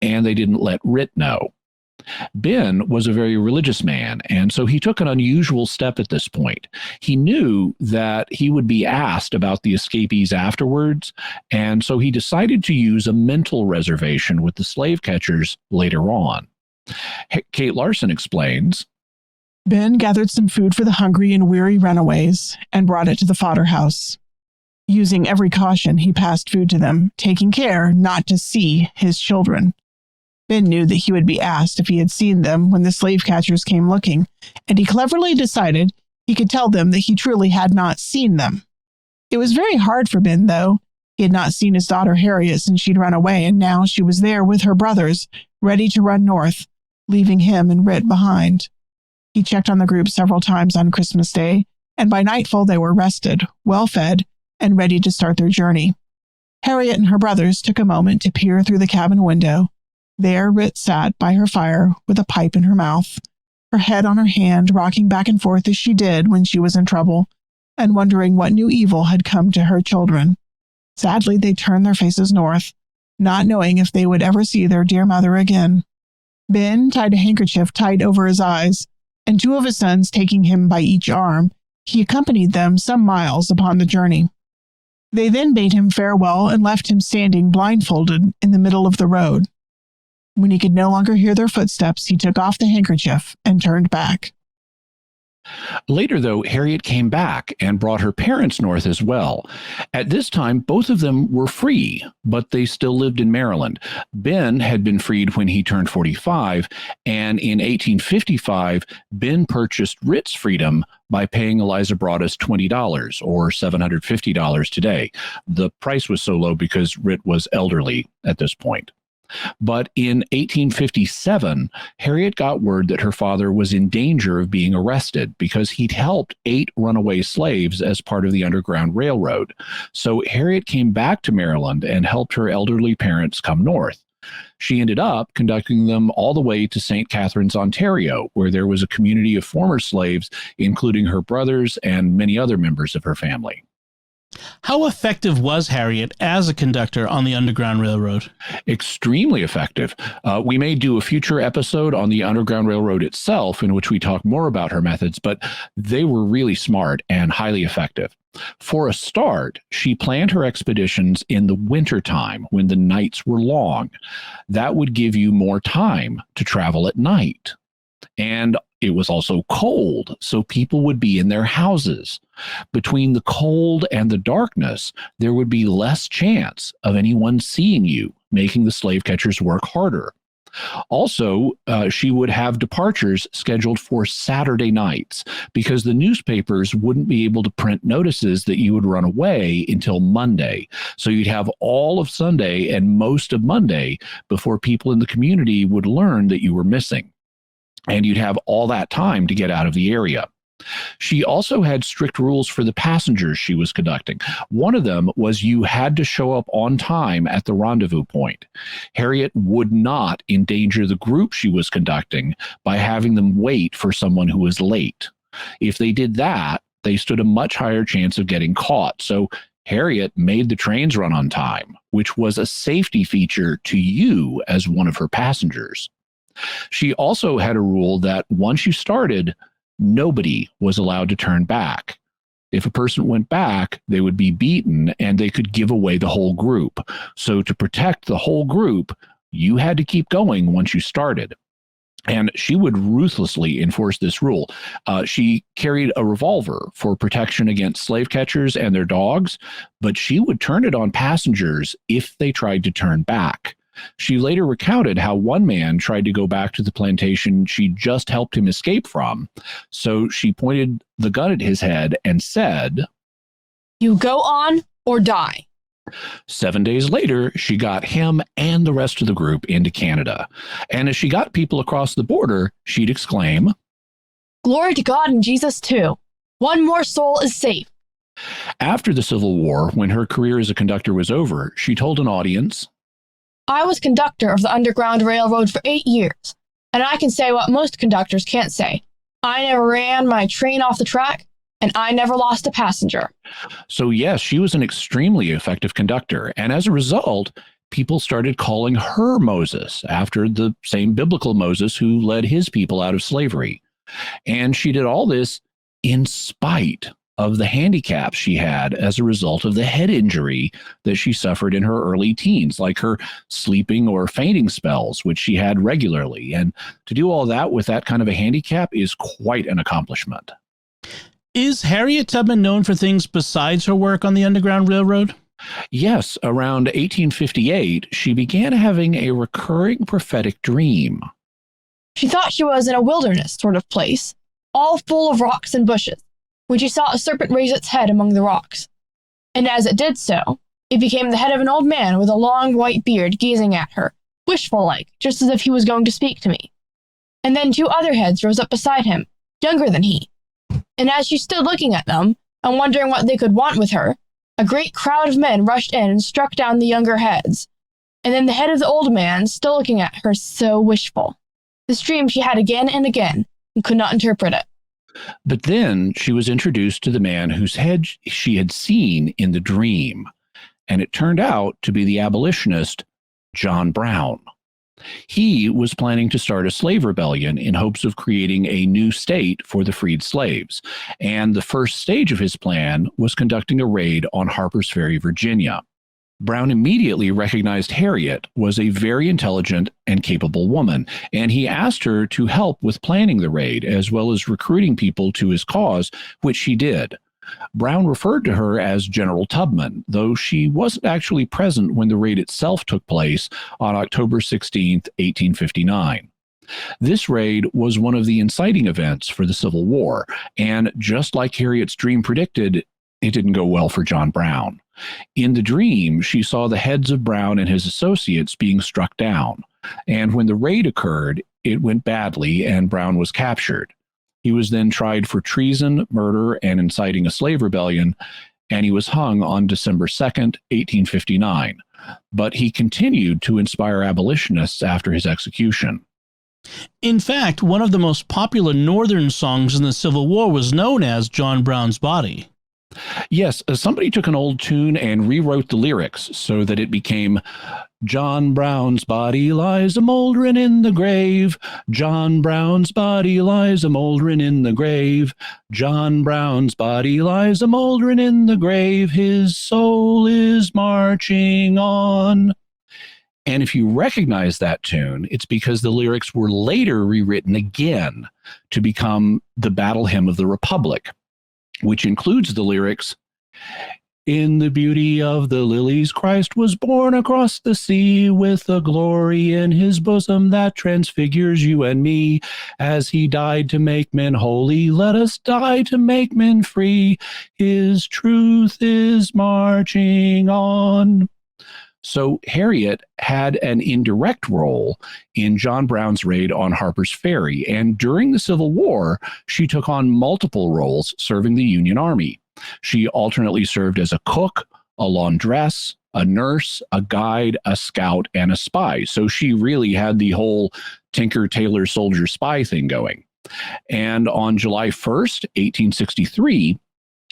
and they didn't let Rit know. Ben was a very religious man, and so he took an unusual step at this point. He knew that he would be asked about the escapees afterwards, and so he decided to use a mental reservation with the slave catchers later on. Kate Larson explains, Ben gathered some food for the hungry and weary runaways and brought it to the fodder house. Using every caution, he passed food to them, taking care not to see his children. Ben knew that he would be asked if he had seen them when the slave catchers came looking, and he cleverly decided he could tell them that he truly had not seen them. It was very hard for Ben, though. He had not seen his daughter Harriet since she'd run away, and now she was there with her brothers, ready to run north, leaving him and Rit behind. He checked on the group several times on Christmas Day, and by nightfall they were rested, well-fed, and ready to start their journey. Harriet and her brothers took a moment to peer through the cabin window. There Rit sat by her fire with a pipe in her mouth, her head on her hand, rocking back and forth as she did when she was in trouble, and wondering what new evil had come to her children. Sadly, they turned their faces north, not knowing if they would ever see their dear mother again. Ben tied a handkerchief tight over his eyes, and 2 of his sons taking him by each arm, he accompanied them some miles upon the journey. They then bade him farewell and left him standing blindfolded in the middle of the road. When he could no longer hear their footsteps, he took off the handkerchief and turned back. Later, though, Harriet came back and brought her parents north as well. At this time, both of them were free, but they still lived in Maryland. Ben had been freed when he turned 45, and in 1855, Ben purchased Rit's freedom by paying Eliza Broaddus $20, or $750 today. The price was so low because Rit was elderly at this point. But in 1857, Harriet got word that her father was in danger of being arrested because he'd helped 8 runaway slaves as part of the Underground Railroad. So Harriet came back to Maryland and helped her elderly parents come north. She ended up conducting them all the way to St. Catharines, Ontario, where there was a community of former slaves, including her brothers and many other members of her family. How effective was Harriet as a conductor on the Underground Railroad? Extremely effective. We may do a future episode on the Underground Railroad itself in which we talk more about her methods, but they were really smart and highly effective. For a start, she planned her expeditions in the wintertime when the nights were long. That would give you more time to travel at night. And it was also cold, so people would be in their houses. Between the cold and the darkness, there would be less chance of anyone seeing you, making the slave catchers work harder. Also, she would have departures scheduled for Saturday nights because the newspapers wouldn't be able to print notices that you would run away until Monday. So you'd have all of Sunday and most of Monday before people in the community would learn that you were missing. And you'd have all that time to get out of the area. She also had strict rules for the passengers she was conducting. One of them was you had to show up on time at the rendezvous point. Harriet would not endanger the group she was conducting by having them wait for someone who was late. If they did that, they stood a much higher chance of getting caught. So Harriet made the trains run on time, which was a safety feature to you as one of her passengers. She also had a rule that once you started, nobody was allowed to turn back. If a person went back, they would be beaten and they could give away the whole group. So to protect the whole group, you had to keep going once you started. And she would ruthlessly enforce this rule. She carried a revolver for protection against slave catchers and their dogs, but she would turn it on passengers if they tried to turn back. She later recounted how one man tried to go back to the plantation she just helped him escape from. So she pointed the gun at his head and said, "You go on or die." 7 days later, she got him and the rest of the group into Canada. And as she got people across the border, she'd exclaim, "Glory to God and Jesus too. One more soul is safe." After the Civil War, when her career as a conductor was over, she told an audience, "I was conductor of the Underground Railroad for 8 years, and I can say what most conductors can't say. I never ran my train off the track, and I never lost a passenger." So yes, she was an extremely effective conductor. And as a result, people started calling her Moses, after the same biblical Moses who led his people out of slavery. And she did all this in spite of the handicaps she had as a result of the head injury that she suffered in her early teens, like her sleeping or fainting spells, which she had regularly. And to do all that with that kind of a handicap is quite an accomplishment. Is Harriet Tubman known for things besides her work on the Underground Railroad? Yes, around 1858, she began having a recurring prophetic dream. She thought she was in a wilderness sort of place, all full of rocks and bushes, when she saw a serpent raise its head among the rocks. And as it did so, it became the head of an old man with a long white beard gazing at her, wishful-like, just as if he was going to speak to me. And then 2 other heads rose up beside him, younger than he. And as she stood looking at them, and wondering what they could want with her, a great crowd of men rushed in and struck down the younger heads. And then the head of the old man, still looking at her so wishful. This dream she had again and again, and could not interpret it. But then she was introduced to the man whose head she had seen in the dream, and it turned out to be the abolitionist John Brown. He was planning to start a slave rebellion in hopes of creating a new state for the freed slaves, and the first stage of his plan was conducting a raid on Harper's Ferry, Virginia. Brown immediately recognized Harriet was a very intelligent and capable woman, and he asked her to help with planning the raid as well as recruiting people to his cause, which she did. Brown referred to her as General Tubman, though she wasn't actually present when the raid itself took place on October 16, 1859. This raid was one of the inciting events for the Civil War, and just like Harriet's dream predicted, it didn't go well for John Brown. In the dream, she saw the heads of Brown and his associates being struck down, and when the raid occurred, it went badly and Brown was captured. He was then tried for treason, murder, and inciting a slave rebellion, and he was hung on December 2nd, 1859. But he continued to inspire abolitionists after his execution. In fact, one of the most popular Northern songs in the Civil War was known as John Brown's Body. Yes, somebody took an old tune and rewrote the lyrics so that it became John Brown's body lies a-mouldering in the grave. John Brown's body lies a-mouldering in the grave. John Brown's body lies a-mouldering in the grave. His soul is marching on. And if you recognize that tune, it's because the lyrics were later rewritten again to become the Battle Hymn of the Republic, which includes the lyrics, "In the beauty of the lilies, Christ was born across the sea, with a glory in his bosom that transfigures you and me. As he died to make men holy, let us die to make men free. His truth is marching on." So Harriet had an indirect role in John Brown's raid on Harper's Ferry, and during the Civil War, she took on multiple roles serving the Union Army. She alternately served as a cook, a laundress, a nurse, a guide, a scout, and a spy. So she really had the whole Tinker, Tailor, Soldier, Spy thing going. And on July 1st, 1863,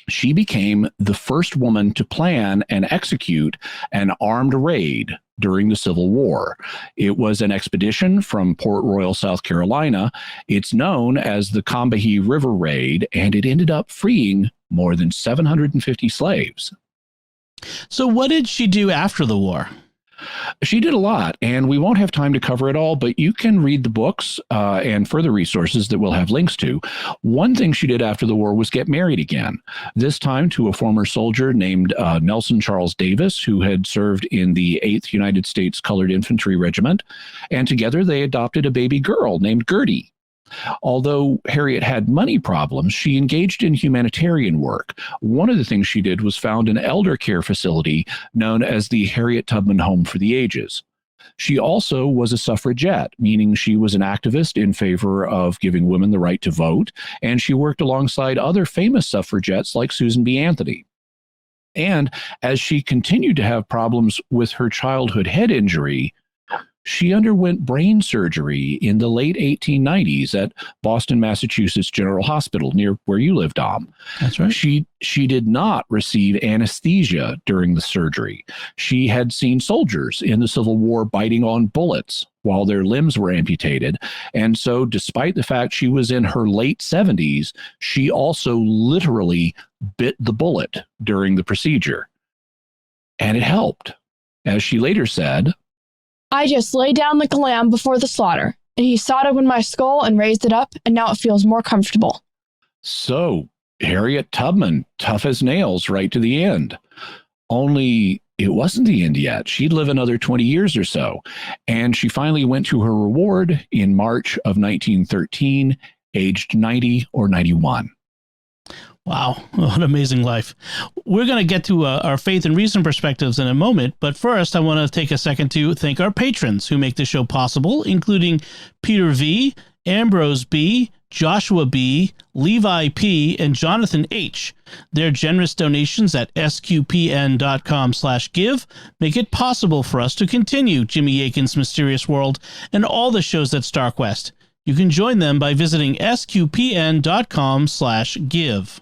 she became the first woman to plan and execute an armed raid during the Civil War. It was an expedition from Port Royal, South Carolina. It's known as the Combahee River Raid, and it ended up freeing more than 750 slaves. So what did she do after the war? She did a lot, and we won't have time to cover it all, but you can read the books and further resources that we'll have links to. One thing she did after the war was get married again, this time to a former soldier named Nelson Charles Davis, who had served in the 8th United States Colored Infantry Regiment, and together they adopted a baby girl named Gertie. Although Harriet had money problems, she engaged in humanitarian work. One of the things she did was found an elder care facility known as the Harriet Tubman Home for the Ages. She also was a suffragette, meaning she was an activist in favor of giving women the right to vote, and she worked alongside other famous suffragettes like Susan B. Anthony. And as she continued to have problems with her childhood head injury, she underwent brain surgery in the late 1890s at Boston, Massachusetts General Hospital, near where you live, Dom. That's right. She did not receive anesthesia during the surgery. She had seen soldiers in the Civil War biting on bullets while their limbs were amputated. And so despite the fact she was in her late 70s, she also literally bit the bullet during the procedure. And it helped. As she later said, I just laid down like a lamb before the slaughter, and he sawed open my skull and raised it up, and now it feels more comfortable. So, Harriet Tubman, tough as nails right to the end. Only it wasn't the end yet. She'd live another 20 years or so. And she finally went to her reward in March of 1913, aged 90 or 91. Wow, what an amazing life. We're going to get to our faith and reason perspectives in a moment, but first I want to take a second to thank our patrons who make the show possible, including Peter V., Ambrose B., Joshua B., Levi P., and Jonathan H. Their generous donations at sqpn.com/give make it possible for us to continue Jimmy Akin's Mysterious World and all the shows at StarQuest. You can join them by visiting sqpn.com/give.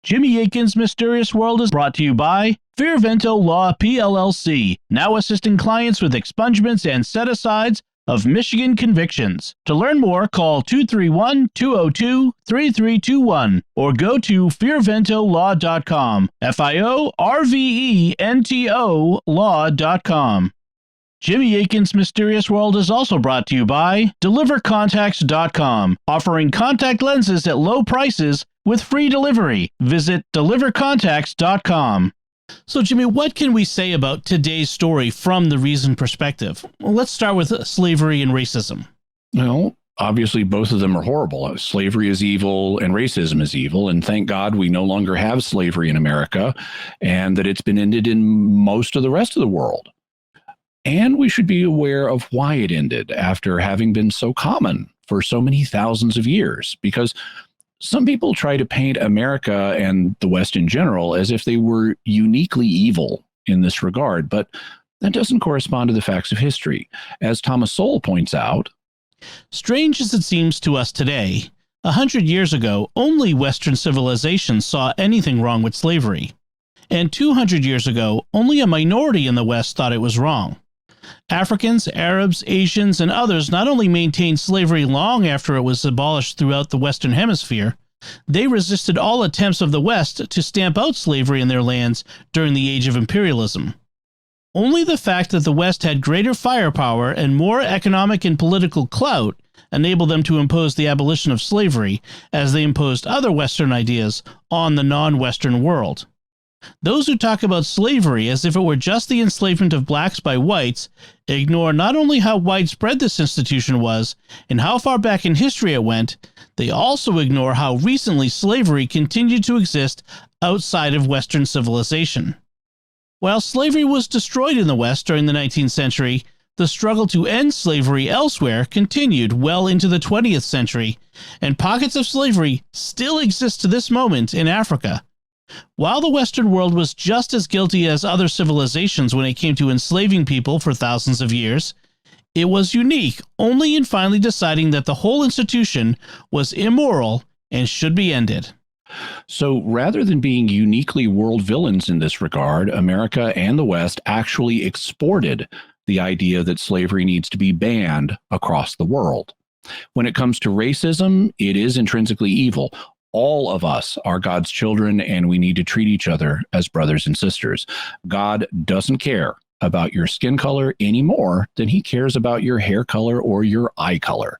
Jimmy Akin's Mysterious World is brought to you by Fearvento Law PLLC, now assisting clients with expungements and set-asides of Michigan convictions. To learn more, call 231-202-3321 or go to fearventolaw.com, FIORVENTO law.com. Jimmy Akin's Mysterious World is also brought to you by DeliverContacts.com, offering contact lenses at low prices with free delivery. Visit DeliverContacts.com. So, Jimmy, what can we say about today's story from the reason perspective? Well, let's start with slavery and racism. Well, obviously, both of them are horrible. Slavery is evil and racism is evil. And thank God we no longer have slavery in America and that it's been ended in most of the rest of the world. And we should be aware of why it ended after having been so common for so many thousands of years, because some people try to paint America and the West in general as if they were uniquely evil in this regard, but that doesn't correspond to the facts of history. As Thomas Sowell points out, strange as it seems to us today, 100 years ago, only Western civilization saw anything wrong with slavery. And 200 years ago, only a minority in the West thought it was wrong. Africans, Arabs, Asians, and others not only maintained slavery long after it was abolished throughout the Western Hemisphere, they resisted all attempts of the West to stamp out slavery in their lands during the Age of Imperialism. Only the fact that the West had greater firepower and more economic and political clout enabled them to impose the abolition of slavery, as they imposed other Western ideas on the non-Western world. Those who talk about slavery as if it were just the enslavement of blacks by whites ignore not only how widespread this institution was and how far back in history it went, they also ignore how recently slavery continued to exist outside of Western civilization. While slavery was destroyed in the West during the 19th century, the struggle to end slavery elsewhere continued well into the 20th century, and pockets of slavery still exist to this moment in Africa. While the Western world was just as guilty as other civilizations when it came to enslaving people for thousands of years, it was unique only in finally deciding that the whole institution was immoral and should be ended. So rather than being uniquely world villains in this regard, America and the West actually exported the idea that slavery needs to be banned across the world. When it comes to racism, it is intrinsically evil. All of us are God's children, and we need to treat each other as brothers and sisters. God doesn't care about your skin color any more than he cares about your hair color or your eye color.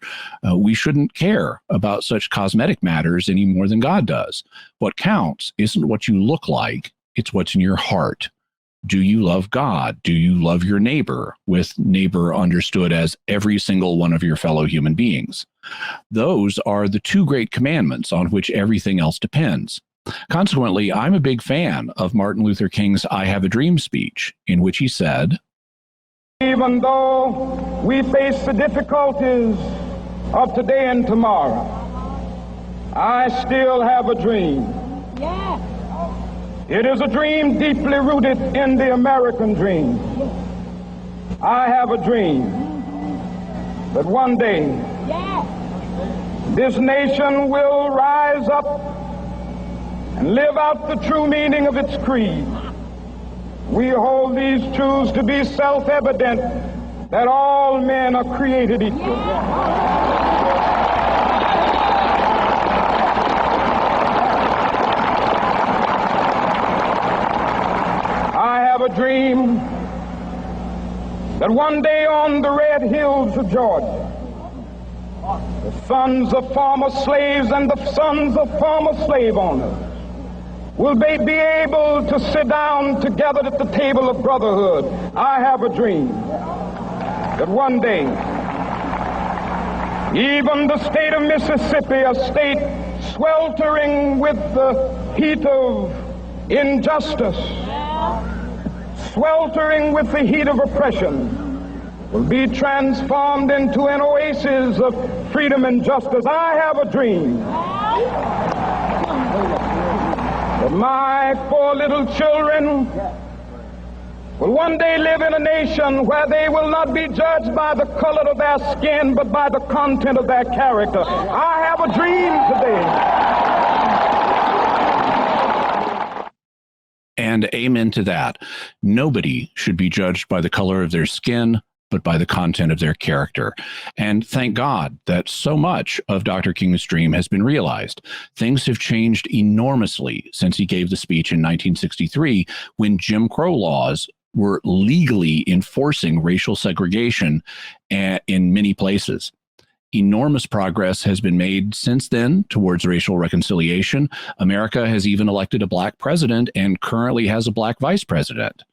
We shouldn't care about such cosmetic matters any more than God does. What counts isn't what you look like, it's what's in your heart. Do you love God? Do you love your neighbor? With neighbor understood as every single one of your fellow human beings. Those are the two great commandments on which everything else depends. Consequently, I'm a big fan of Martin Luther King's I Have a Dream speech, in which he said, "Even though we face the difficulties of today and tomorrow, I still have a dream. It is a dream deeply rooted in the American dream. I have a dream that one day this nation will rise up and live out the true meaning of its creed. We hold these truths to be self-evident, that all men are created equal. I have a dream that one day on the red hills of Georgia, the sons of former slaves and the sons of former slave owners will be able to sit down together at the table of brotherhood. I have a dream that one day, even the state of Mississippi, a state sweltering with the heat of injustice, sweltering with the heat of oppression, will be transformed into an oasis of freedom and justice. I have a dream that my 4 little children will one day live in a nation where they will not be judged by the color of their skin, but by the content of their character. I have a dream today. And amen to that. Nobody should be judged by the color of their skin, but by the content of their character. And thank God that so much of Dr. King's dream has been realized. Things have changed enormously since he gave the speech in 1963, when Jim Crow laws were legally enforcing racial segregation in many places. Enormous progress has been made since then towards racial reconciliation. America has even elected a black president and currently has a black vice president.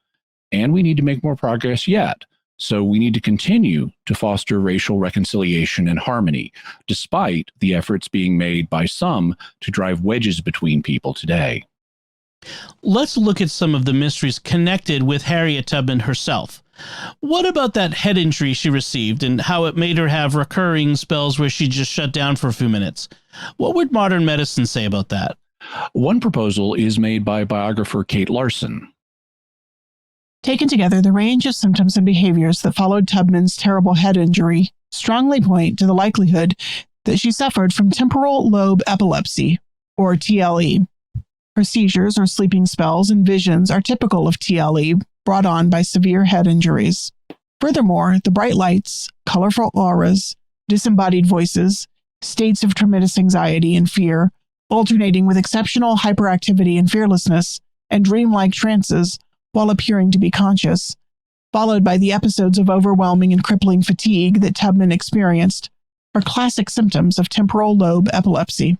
And we need to make more progress yet. So we need to continue to foster racial reconciliation and harmony, despite the efforts being made by some to drive wedges between people today. Let's look at some of the mysteries connected with Harriet Tubman herself. What about that head injury she received and how it made her have recurring spells where she just shut down for a few minutes? What would modern medicine say about that? One proposal is made by biographer Kate Larson. Taken together, the range of symptoms and behaviors that followed Tubman's terrible head injury strongly point to the likelihood that she suffered from temporal lobe epilepsy, or TLE. Her seizures or sleeping spells and visions are typical of TLE, brought on by severe head injuries. Furthermore, the bright lights, colorful auras, disembodied voices, states of tremendous anxiety and fear, alternating with exceptional hyperactivity and fearlessness, and dreamlike trances while appearing to be conscious, followed by the episodes of overwhelming and crippling fatigue that Tubman experienced, are classic symptoms of temporal lobe epilepsy.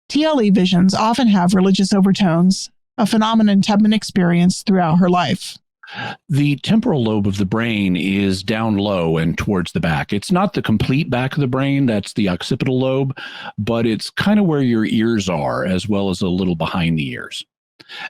TLE visions often have religious overtones, a phenomenon Tubman experienced throughout her life. The temporal lobe of the brain is down low and towards the back. It's not the complete back of the brain, that's the occipital lobe, but it's kind of where your ears are, as well as a little behind the ears.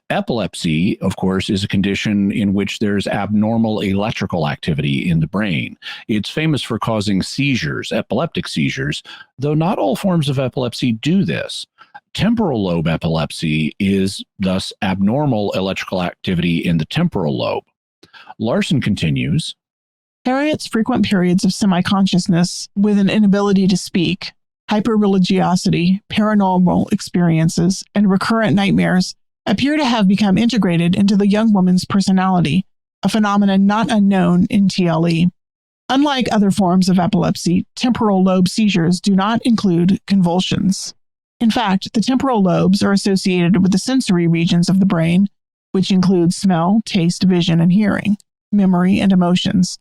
Epilepsy, of course, is a condition in which there's abnormal electrical activity in the brain. It's famous for causing seizures, epileptic seizures, though not all forms of epilepsy do this. Temporal lobe epilepsy is thus abnormal electrical activity in the temporal lobe. Larson continues, Harriet's frequent periods of semi-consciousness with an inability to speak, hyperreligiosity, paranormal experiences, and recurrent nightmares appear to have become integrated into the young woman's personality, a phenomenon not unknown in TLE. Unlike other forms of epilepsy, temporal lobe seizures do not include convulsions. In fact, the temporal lobes are associated with the sensory regions of the brain, which include smell, taste, vision, and hearing, memory, and emotions,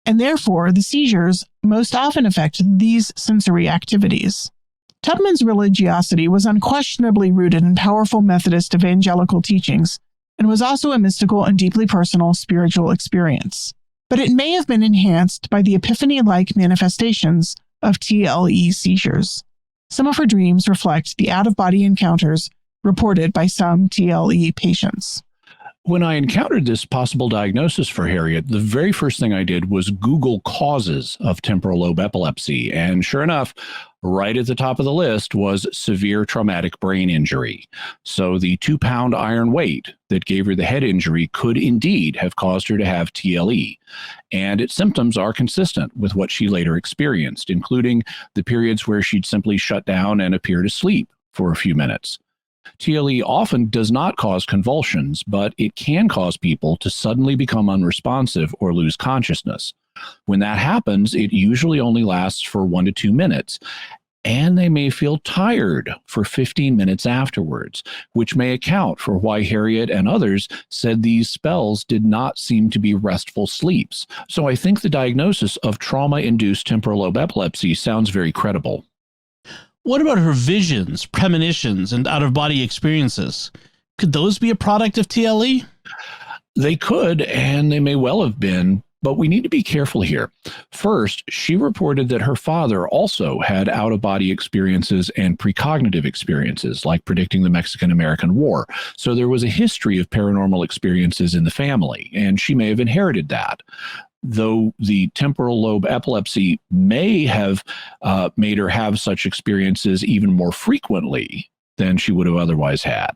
and therefore the seizures most often affect these sensory activities. Tubman's religiosity was unquestionably rooted in powerful Methodist evangelical teachings and was also a mystical and deeply personal spiritual experience. But it may have been enhanced by the epiphany-like manifestations of TLE seizures. Some of her dreams reflect the out-of-body encounters reported by some TLE patients. When I encountered this possible diagnosis for Harriet, the very first thing I did was Google causes of temporal lobe epilepsy. And sure enough, right at the top of the list was severe traumatic brain injury. So the 2-pound iron weight that gave her the head injury could indeed have caused her to have TLE. And its symptoms are consistent with what she later experienced, including the periods where she'd simply shut down and appear to sleep for a few minutes. TLE often does not cause convulsions, but it can cause people to suddenly become unresponsive or lose consciousness. When that happens, it usually only lasts for 1 to 2 minutes, and they may feel tired for 15 minutes afterwards, which may account for why Harriet and others said these spells did not seem to be restful sleeps. So I think the diagnosis of trauma-induced temporal lobe epilepsy sounds very credible. What about her visions, premonitions, and out-of-body experiences? Could those be a product of TLE? They could, and they may well have been, but we need to be careful here. First, she reported that her father also had out-of-body experiences and precognitive experiences, like predicting the Mexican-American War. So there was a history of paranormal experiences in the family, and she may have inherited that. Though the temporal lobe epilepsy may have made her have such experiences even more frequently than she would have otherwise had.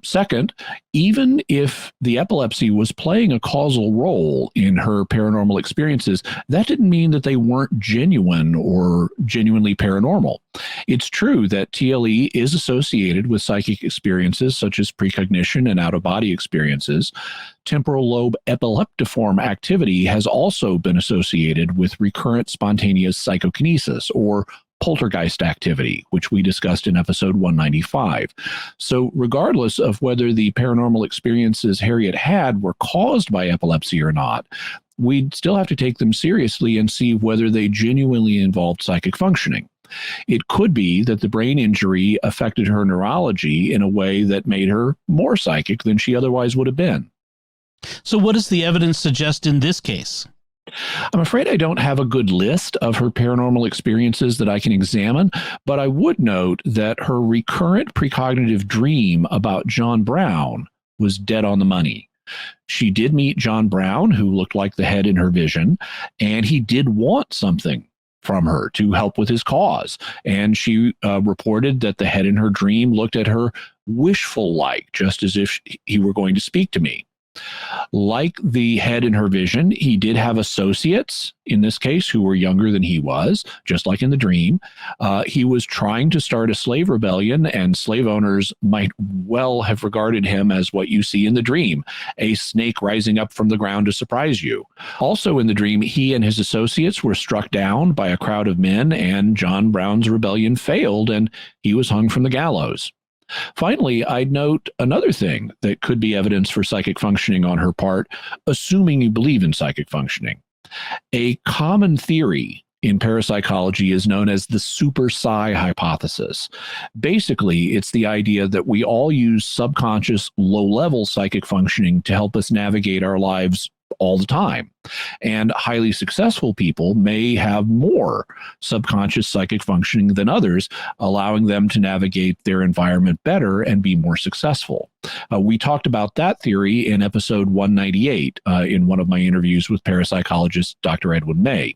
Second, even if the epilepsy was playing a causal role in her paranormal experiences, that didn't mean that they weren't genuine or genuinely paranormal. It's true that TLE is associated with psychic experiences such as precognition and out-of-body experiences. Temporal lobe epileptiform activity has also been associated with recurrent spontaneous psychokinesis, or poltergeist activity, which we discussed in episode 195. So regardless of whether the paranormal experiences Harriet had were caused by epilepsy or not, we'd still have to take them seriously and see whether they genuinely involved psychic functioning. It could be that the brain injury affected her neurology in a way that made her more psychic than she otherwise would have been. So what does the evidence suggest in this case? I'm afraid I don't have a good list of her paranormal experiences that I can examine, but I would note that her recurrent precognitive dream about John Brown was dead on the money. She did meet John Brown, who looked like the head in her vision, and he did want something from her to help with his cause. And she reported that the head in her dream looked at her wishful-like, just as if he were going to speak to me. Like the head in her vision, he did have associates, in this case, who were younger than he was, just like in the dream. He was trying to start a slave rebellion, and slave owners might well have regarded him as what you see in the dream, a snake rising up from the ground to surprise you. Also in the dream, he and his associates were struck down by a crowd of men, and John Brown's rebellion failed, and he was hung from the gallows. Finally, I'd note another thing that could be evidence for psychic functioning on her part, assuming you believe in psychic functioning. A common theory in parapsychology is known as the super psi hypothesis. Basically, it's the idea that we all use subconscious, low-level psychic functioning to help us navigate our lives all the time. And highly successful people may have more subconscious psychic functioning than others, allowing them to navigate their environment better and be more successful. We talked about that theory in episode 198 in one of my interviews with parapsychologist Dr. Edwin May.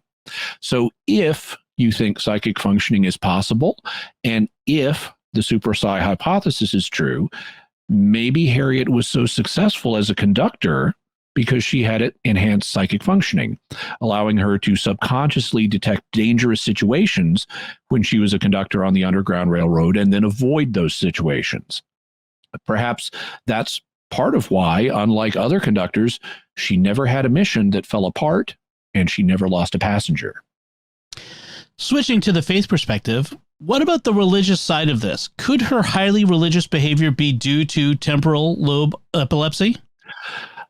So if you think psychic functioning is possible, and if the super psi hypothesis is true, maybe Harriet was so successful as a conductor because she had enhanced psychic functioning, allowing her to subconsciously detect dangerous situations when she was a conductor on the Underground Railroad and then avoid those situations. Perhaps that's part of why, unlike other conductors, she never had a mission that fell apart and she never lost a passenger. Switching to the faith perspective, what about the religious side of this? Could her highly religious behavior be due to temporal lobe epilepsy?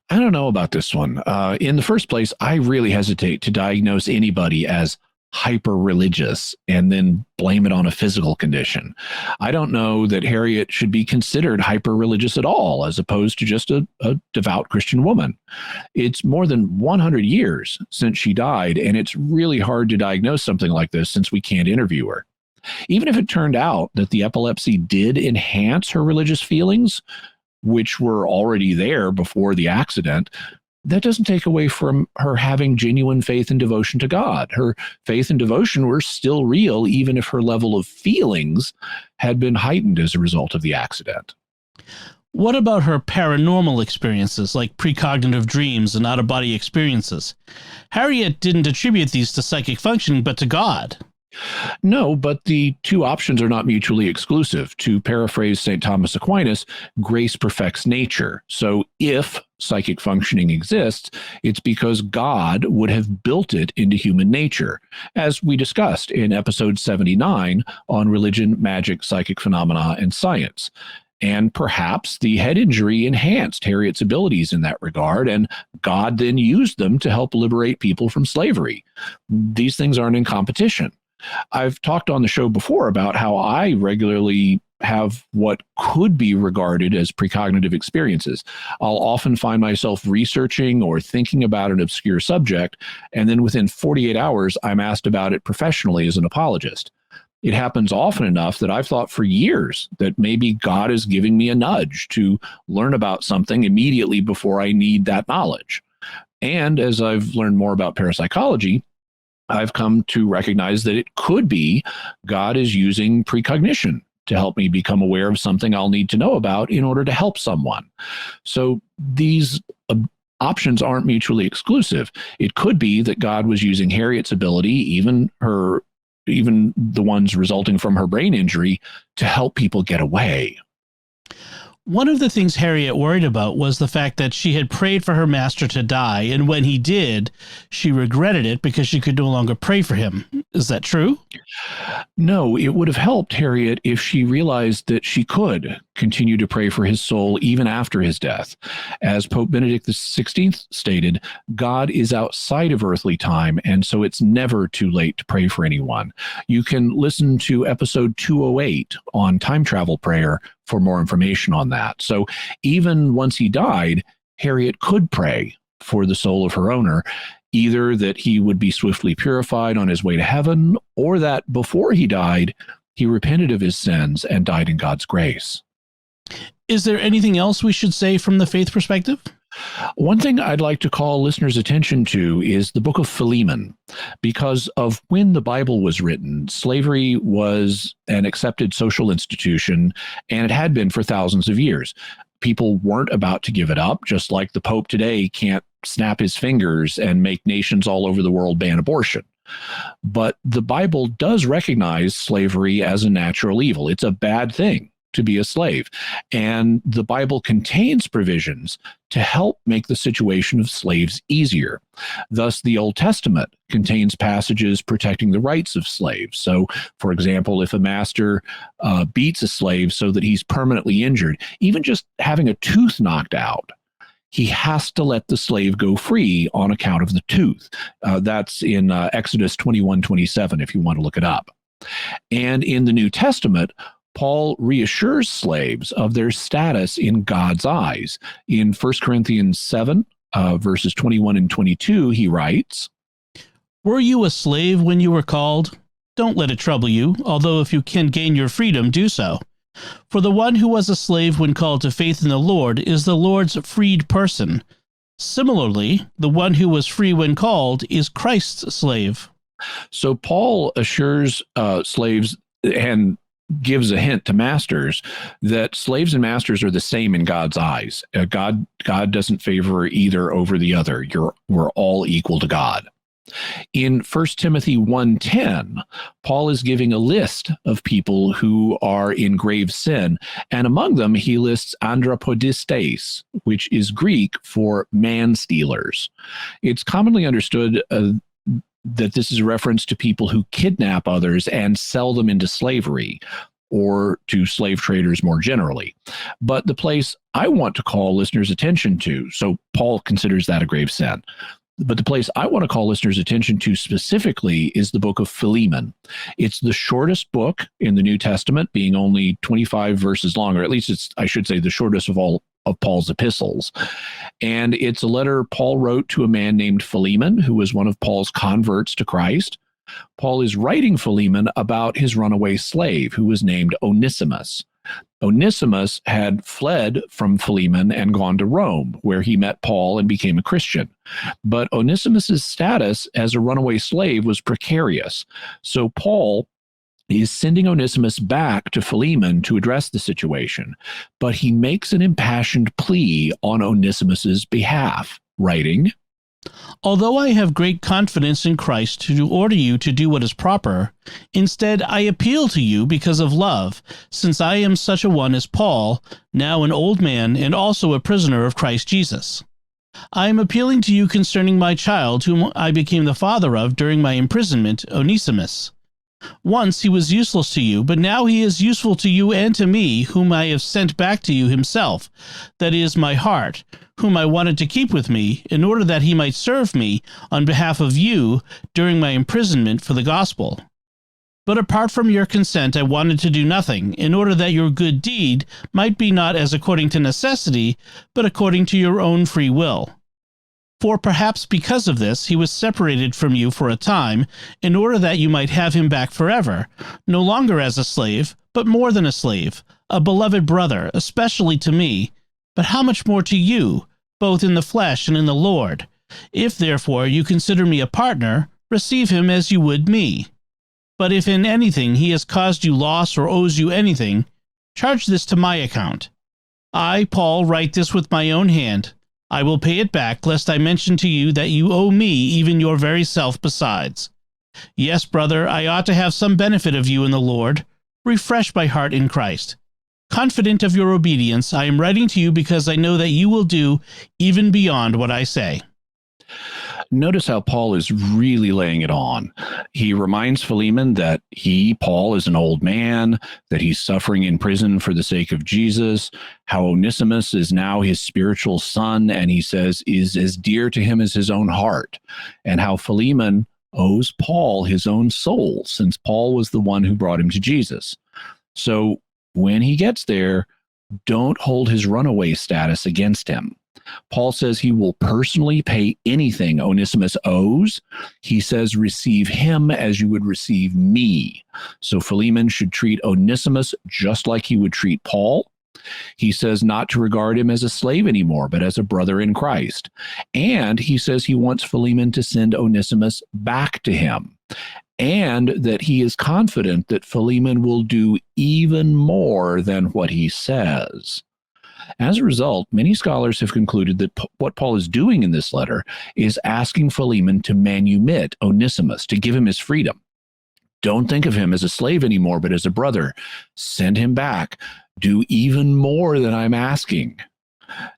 I don't know about this one. In the first place, I really hesitate to diagnose anybody as hyper-religious and then blame it on a physical condition. I don't know that Harriet should be considered hyper-religious at all, as opposed to just a devout Christian woman. It's more than 100 years since she died, and it's really hard to diagnose something like this since we can't interview her. Even if it turned out that the epilepsy did enhance her religious feelings, which were already there before the accident, that doesn't take away from her having genuine faith and devotion to God. Her faith and devotion were still real, even if her level of feelings had been heightened as a result of the accident. What about her paranormal experiences, like precognitive dreams and out-of-body experiences? Harriet didn't attribute these to psychic functioning, but to God. No, but the two options are not mutually exclusive. To paraphrase St. Thomas Aquinas, grace perfects nature. So if psychic functioning exists, it's because God would have built it into human nature, as we discussed in episode 79 on religion, magic, psychic phenomena, and science. And perhaps the head injury enhanced Harriet's abilities in that regard, and God then used them to help liberate people from slavery. These things aren't in competition. I've talked on the show before about how I regularly have what could be regarded as precognitive experiences. I'll often find myself researching or thinking about an obscure subject, and then within 48 hours, I'm asked about it professionally as an apologist. It happens often enough that I've thought for years that maybe God is giving me a nudge to learn about something immediately before I need that knowledge. And as I've learned more about parapsychology, I've come to recognize that it could be God is using precognition to help me become aware of something I'll need to know about in order to help someone. So these options aren't mutually exclusive. It could be that God was using Harriet's ability, even the ones resulting from her brain injury, to help people get away. One of the things Harriet worried about was the fact that she had prayed for her master to die, and when he did, she regretted it because she could no longer pray for him. Is that true? No, it would have helped Harriet if she realized that she could continue to pray for his soul even after his death. As Pope Benedict XVI stated, God is outside of earthly time, and so it's never too late to pray for anyone. You can listen to episode 208 on time travel prayer for more information on that. So even once he died, Harriet could pray for the soul of her owner, either that he would be swiftly purified on his way to heaven, or that before he died, he repented of his sins and died in God's grace. Is there anything else we should say from the faith perspective? One thing I'd like to call listeners' attention to is the book of Philemon. Because of when the Bible was written, slavery was an accepted social institution, and it had been for thousands of years. People weren't about to give it up, just like the Pope today can't snap his fingers and make nations all over the world ban abortion. But the Bible does recognize slavery as a natural evil. It's a bad thing to be a slave. And the Bible contains provisions to help make the situation of slaves easier. Thus, the Old Testament contains passages protecting the rights of slaves. So, for example, if a master beats a slave so that he's permanently injured, even just having a tooth knocked out, he has to let the slave go free on account of the tooth. That's in Exodus 21:27, if you want to look it up. And in the New Testament, Paul reassures slaves of their status in God's eyes. In 1 Corinthians 7, verses 21 and 22, he writes, Were you a slave when you were called? Don't let it trouble you, although if you can gain your freedom, do so. For the one who was a slave when called to faith in the Lord is the Lord's freed person. Similarly, the one who was free when called is Christ's slave. So Paul assures slaves and gives a hint to masters that slaves and masters are the same in God's eyes. God doesn't favor either over the other. We're all equal to God. In 1 Timothy 1:10, Paul is giving a list of people who are in grave sin, and among them he lists andrapodistes, which is Greek for man-stealers. It's commonly understood that this is a reference to people who kidnap others and sell them into slavery, or to slave traders more generally. But the place I want to call listeners' attention to, so Paul considers that a grave sin, but the place I want to call listeners' attention to specifically is the book of Philemon. It's the shortest book in the New Testament, being only 25 verses long, or at least it's, I should say, the shortest of all of Paul's epistles. And it's a letter Paul wrote to a man named Philemon, who was one of Paul's converts to Christ. Paul is writing Philemon about his runaway slave, who was named Onesimus. Onesimus had fled from Philemon and gone to Rome, where he met Paul and became a Christian. But Onesimus's status as a runaway slave was precarious. So Paul is sending Onesimus back to Philemon to address the situation, but he makes an impassioned plea on Onesimus's behalf, writing, Although I have great confidence in Christ to order you to do what is proper, instead I appeal to you because of love, since I am such a one as Paul, now an old man and also a prisoner of Christ Jesus. I am appealing to you concerning my child, whom I became the father of during my imprisonment, Onesimus. Once he was useless to you, but now he is useful to you and to me, whom I have sent back to you himself, that is, my heart, whom I wanted to keep with me, in order that he might serve me on behalf of you during my imprisonment for the gospel. But apart from your consent, I wanted to do nothing, in order that your good deed might be not as according to necessity, but according to your own free will. For perhaps because of this, he was separated from you for a time, in order that you might have him back forever, no longer as a slave, but more than a slave, a beloved brother, especially to me, but how much more to you, both in the flesh and in the Lord. If, therefore, you consider me a partner, receive him as you would me. But if in anything he has caused you loss or owes you anything, charge this to my account. I, Paul, write this with my own hand. I will pay it back, lest I mention to you that you owe me even your very self besides. Yes, brother, I ought to have some benefit of you in the Lord. Refresh my heart in Christ. Confident of your obedience, I am writing to you because I know that you will do even beyond what I say. Notice how Paul is really laying it on. He reminds Philemon that Paul, is an old man, that he's suffering in prison for the sake of Jesus, how Onesimus is now his spiritual son, and he says is as dear to him as his own heart, and how Philemon owes Paul his own soul, since Paul was the one who brought him to Jesus. So when he gets there, don't hold his runaway status against him. Paul says he will personally pay anything Onesimus owes. He says, receive him as you would receive me. So Philemon should treat Onesimus just like he would treat Paul. He says not to regard him as a slave anymore, but as a brother in Christ. And he says he wants Philemon to send Onesimus back to him, and that he is confident that Philemon will do even more than what he says. As a result, many scholars have concluded that what Paul is doing in this letter is asking Philemon to manumit Onesimus, to give him his freedom. Don't think of him as a slave anymore, but as a brother. Send him back. Do even more than I'm asking.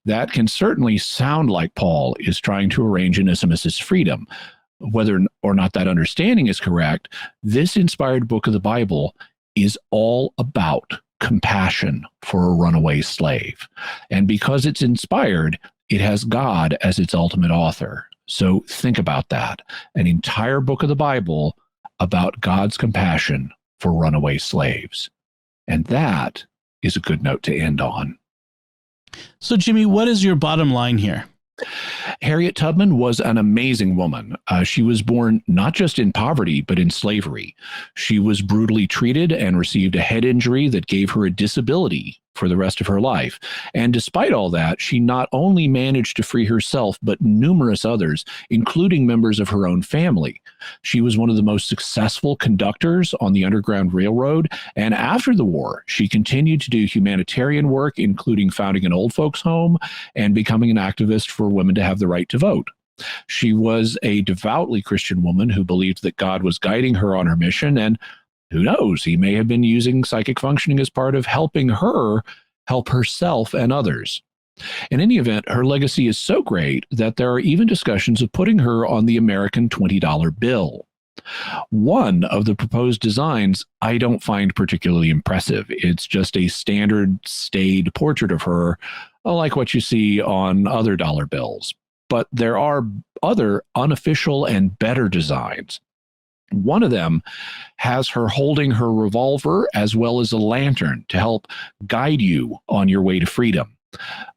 That can certainly sound like Paul is trying to arrange Onesimus's freedom. Whether or not that understanding is correct, this inspired book of the Bible is all about compassion for a runaway slave. And because it's inspired, it has God as its ultimate author. So think about that. An entire book of the Bible about God's compassion for runaway slaves. And that is a good note to end on. So, Jimmy, what is your bottom line here? Harriet Tubman was an amazing woman. She was born not just in poverty, but in slavery. She was brutally treated and received a head injury that gave her a disability for the rest of her life. And despite all that, she not only managed to free herself, but numerous others, including members of her own family. She was one of the most successful conductors on the Underground Railroad. And after the war, she continued to do humanitarian work, including founding an old folks home and becoming an activist for women to have the right to vote. She was a devoutly Christian woman who believed that God was guiding her on her mission, and who knows, he may have been using psychic functioning as part of helping her help herself and others. In any event, her legacy is so great that there are even discussions of putting her on the American $20 bill. One of the proposed designs I don't find particularly impressive. It's just a standard staid portrait of her, like what you see on other dollar bills. But there are other unofficial and better designs. One of them has her holding her revolver as well as a lantern to help guide you on your way to freedom.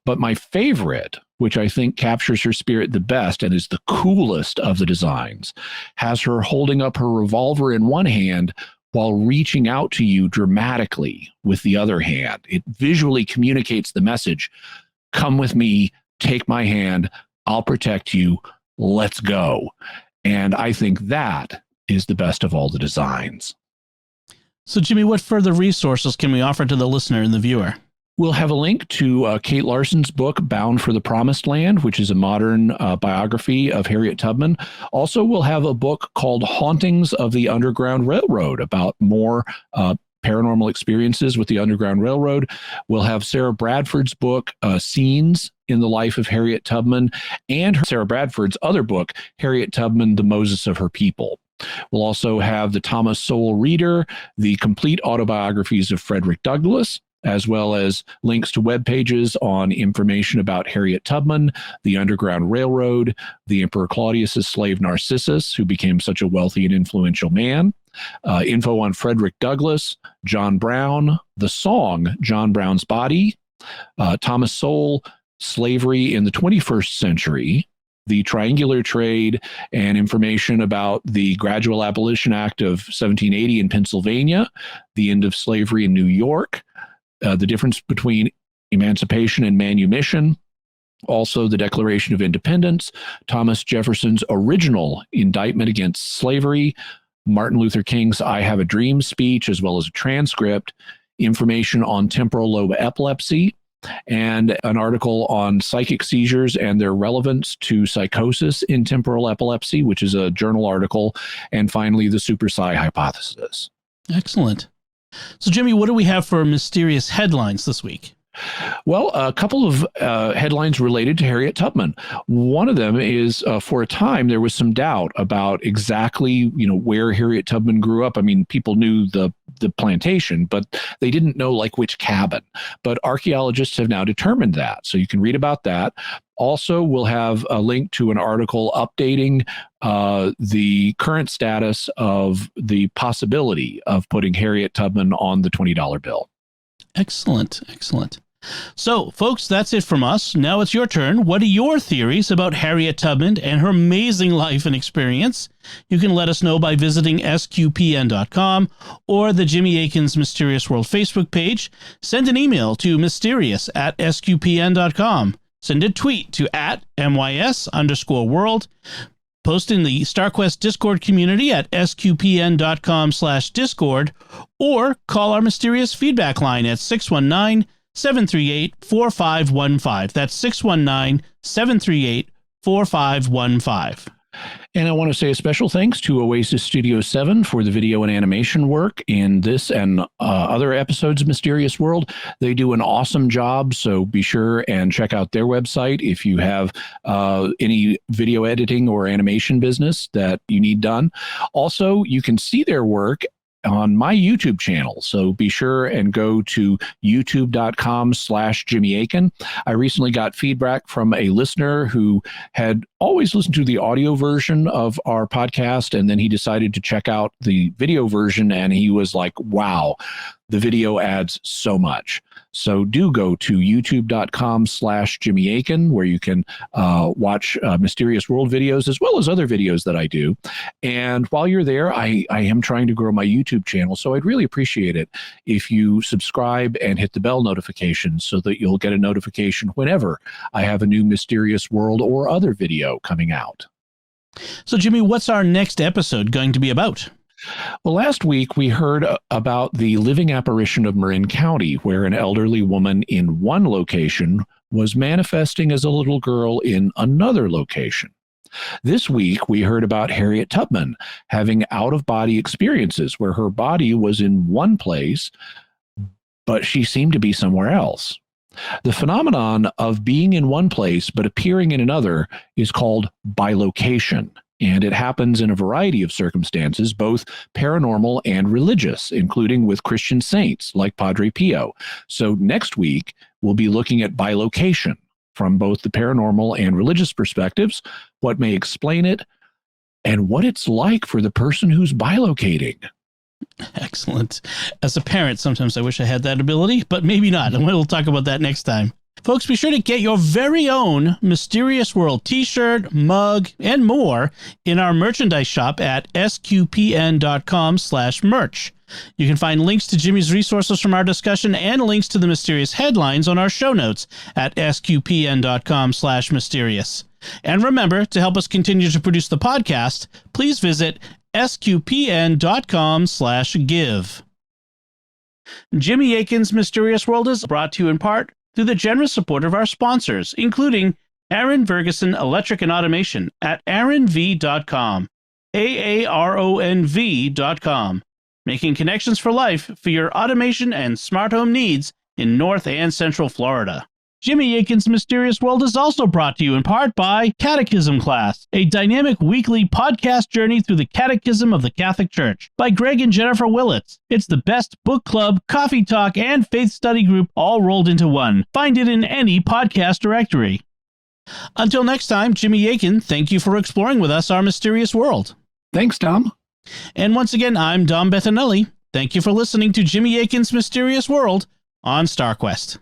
But my favorite, which I think captures her spirit the best and is the coolest of the designs, has her holding up her revolver in one hand while reaching out to you dramatically with the other hand. It visually communicates the message, come with me, take my hand, I'll protect you, let's go. And I think that is the best of all the designs. So, Jimmy, what further resources can we offer to the listener and the viewer? We'll have a link to Kate Larson's book, Bound for the Promised Land, which is a modern biography of Harriet Tubman. Also, we'll have a book called Hauntings of the Underground Railroad about more paranormal experiences with the Underground Railroad. We'll have Sarah Bradford's book, Scenes in the Life of Harriet Tubman, and Sarah Bradford's other book, Harriet Tubman, The Moses of Her People. We'll also have the Thomas Sowell Reader, the complete autobiographies of Frederick Douglass, as well as links to web pages on information about Harriet Tubman, the Underground Railroad, the Emperor Claudius's slave Narcissus, who became such a wealthy and influential man, info on Frederick Douglass, John Brown, the song John Brown's Body, Thomas Sowell, Slavery in the 21st Century, the triangular trade, and information about the Gradual Abolition Act of 1780 in Pennsylvania, the end of slavery in New York, the difference between emancipation and manumission, also the Declaration of Independence, Thomas Jefferson's original indictment against slavery, Martin Luther King's I Have a Dream speech, as well as a transcript, information on temporal lobe epilepsy, and an article on psychic seizures and their relevance to psychosis in temporal epilepsy, which is a journal article, and finally, the super psi hypothesis. Excellent. So, Jimmy, what do we have for mysterious headlines this week? Well, a couple of headlines related to Harriet Tubman. One of them is, for a time, there was some doubt about exactly, where Harriet Tubman grew up. I mean, people knew the plantation, but they didn't know which cabin. But archaeologists have now determined that. So you can read about that. Also, we'll have a link to an article updating the current status of the possibility of putting Harriet Tubman on the $20 bill. Excellent. Excellent. So, folks, that's it from us. Now it's your turn. What are your theories about Harriet Tubman and her amazing life and experience? You can let us know by visiting sqpn.com or the Jimmy Akin's Mysterious World Facebook page. Send an email to mysterious@sqpn.com. Send a tweet to @mys_world. Post in the StarQuest Discord community at sqpn.com/discord, or call our mysterious feedback line at 619-738-4515. That's 619-738-4515. And I want to say a special thanks to Oasis Studio 7 for the video and animation work in this and other episodes of Mysterious World. They do an awesome job, so be sure and check out their website if you have any video editing or animation business that you need done. Also, you can see their work on my YouTube channel. So be sure and go to youtube.com/Jimmy Akin. I recently got feedback from a listener who had always listened to the audio version of our podcast, and then he decided to check out the video version, and he was like, wow, the video adds so much. So do go to youtube.com/Jimmy Akin, where you can watch Mysterious World videos as well as other videos that I do. And while you're there, I am trying to grow my YouTube channel, so I'd really appreciate it if you subscribe and hit the bell notification so that you'll get a notification whenever I have a new Mysterious World or other video coming out. So, Jimmy, what's our next episode going to be about? Well, last week we heard about the living apparition of Marin County, where an elderly woman in one location was manifesting as a little girl in another location. This week we heard about Harriet Tubman having out-of-body experiences where her body was in one place, but she seemed to be somewhere else. The phenomenon of being in one place but appearing in another is called bilocation. And it happens in a variety of circumstances, both paranormal and religious, including with Christian saints like Padre Pio. So next week, we'll be looking at bilocation from both the paranormal and religious perspectives, what may explain it, and what it's like for the person who's bilocating. Excellent. As a parent, sometimes I wish I had that ability, but maybe not. And we'll talk about that next time. Folks, be sure to get your very own Mysterious World t-shirt, mug, and more in our merchandise shop at sqpn.com/merch. You can find links to Jimmy's resources from our discussion and links to the mysterious headlines on our show notes at sqpn.com/mysterious. And remember, to help us continue to produce the podcast, please visit sqpn.com/give. Jimmy Akin's Mysterious World is brought to you in part through the generous support of our sponsors, including Aaron Ferguson Electric and Automation at aaronv.com, AARONV.com, making connections for life for your automation and smart home needs in North and Central Florida. Jimmy Akin's Mysterious World is also brought to you in part by Catechism Class, a dynamic weekly podcast journey through the Catechism of the Catholic Church by Greg and Jennifer Willits. It's the best book club, coffee talk, and faith study group all rolled into one. Find it in any podcast directory. Until next time, Jimmy Akin, thank you for exploring with us our mysterious world. Thanks, Tom. And once again, I'm Dom Bettinelli. Thank you for listening to Jimmy Akin's Mysterious World on StarQuest.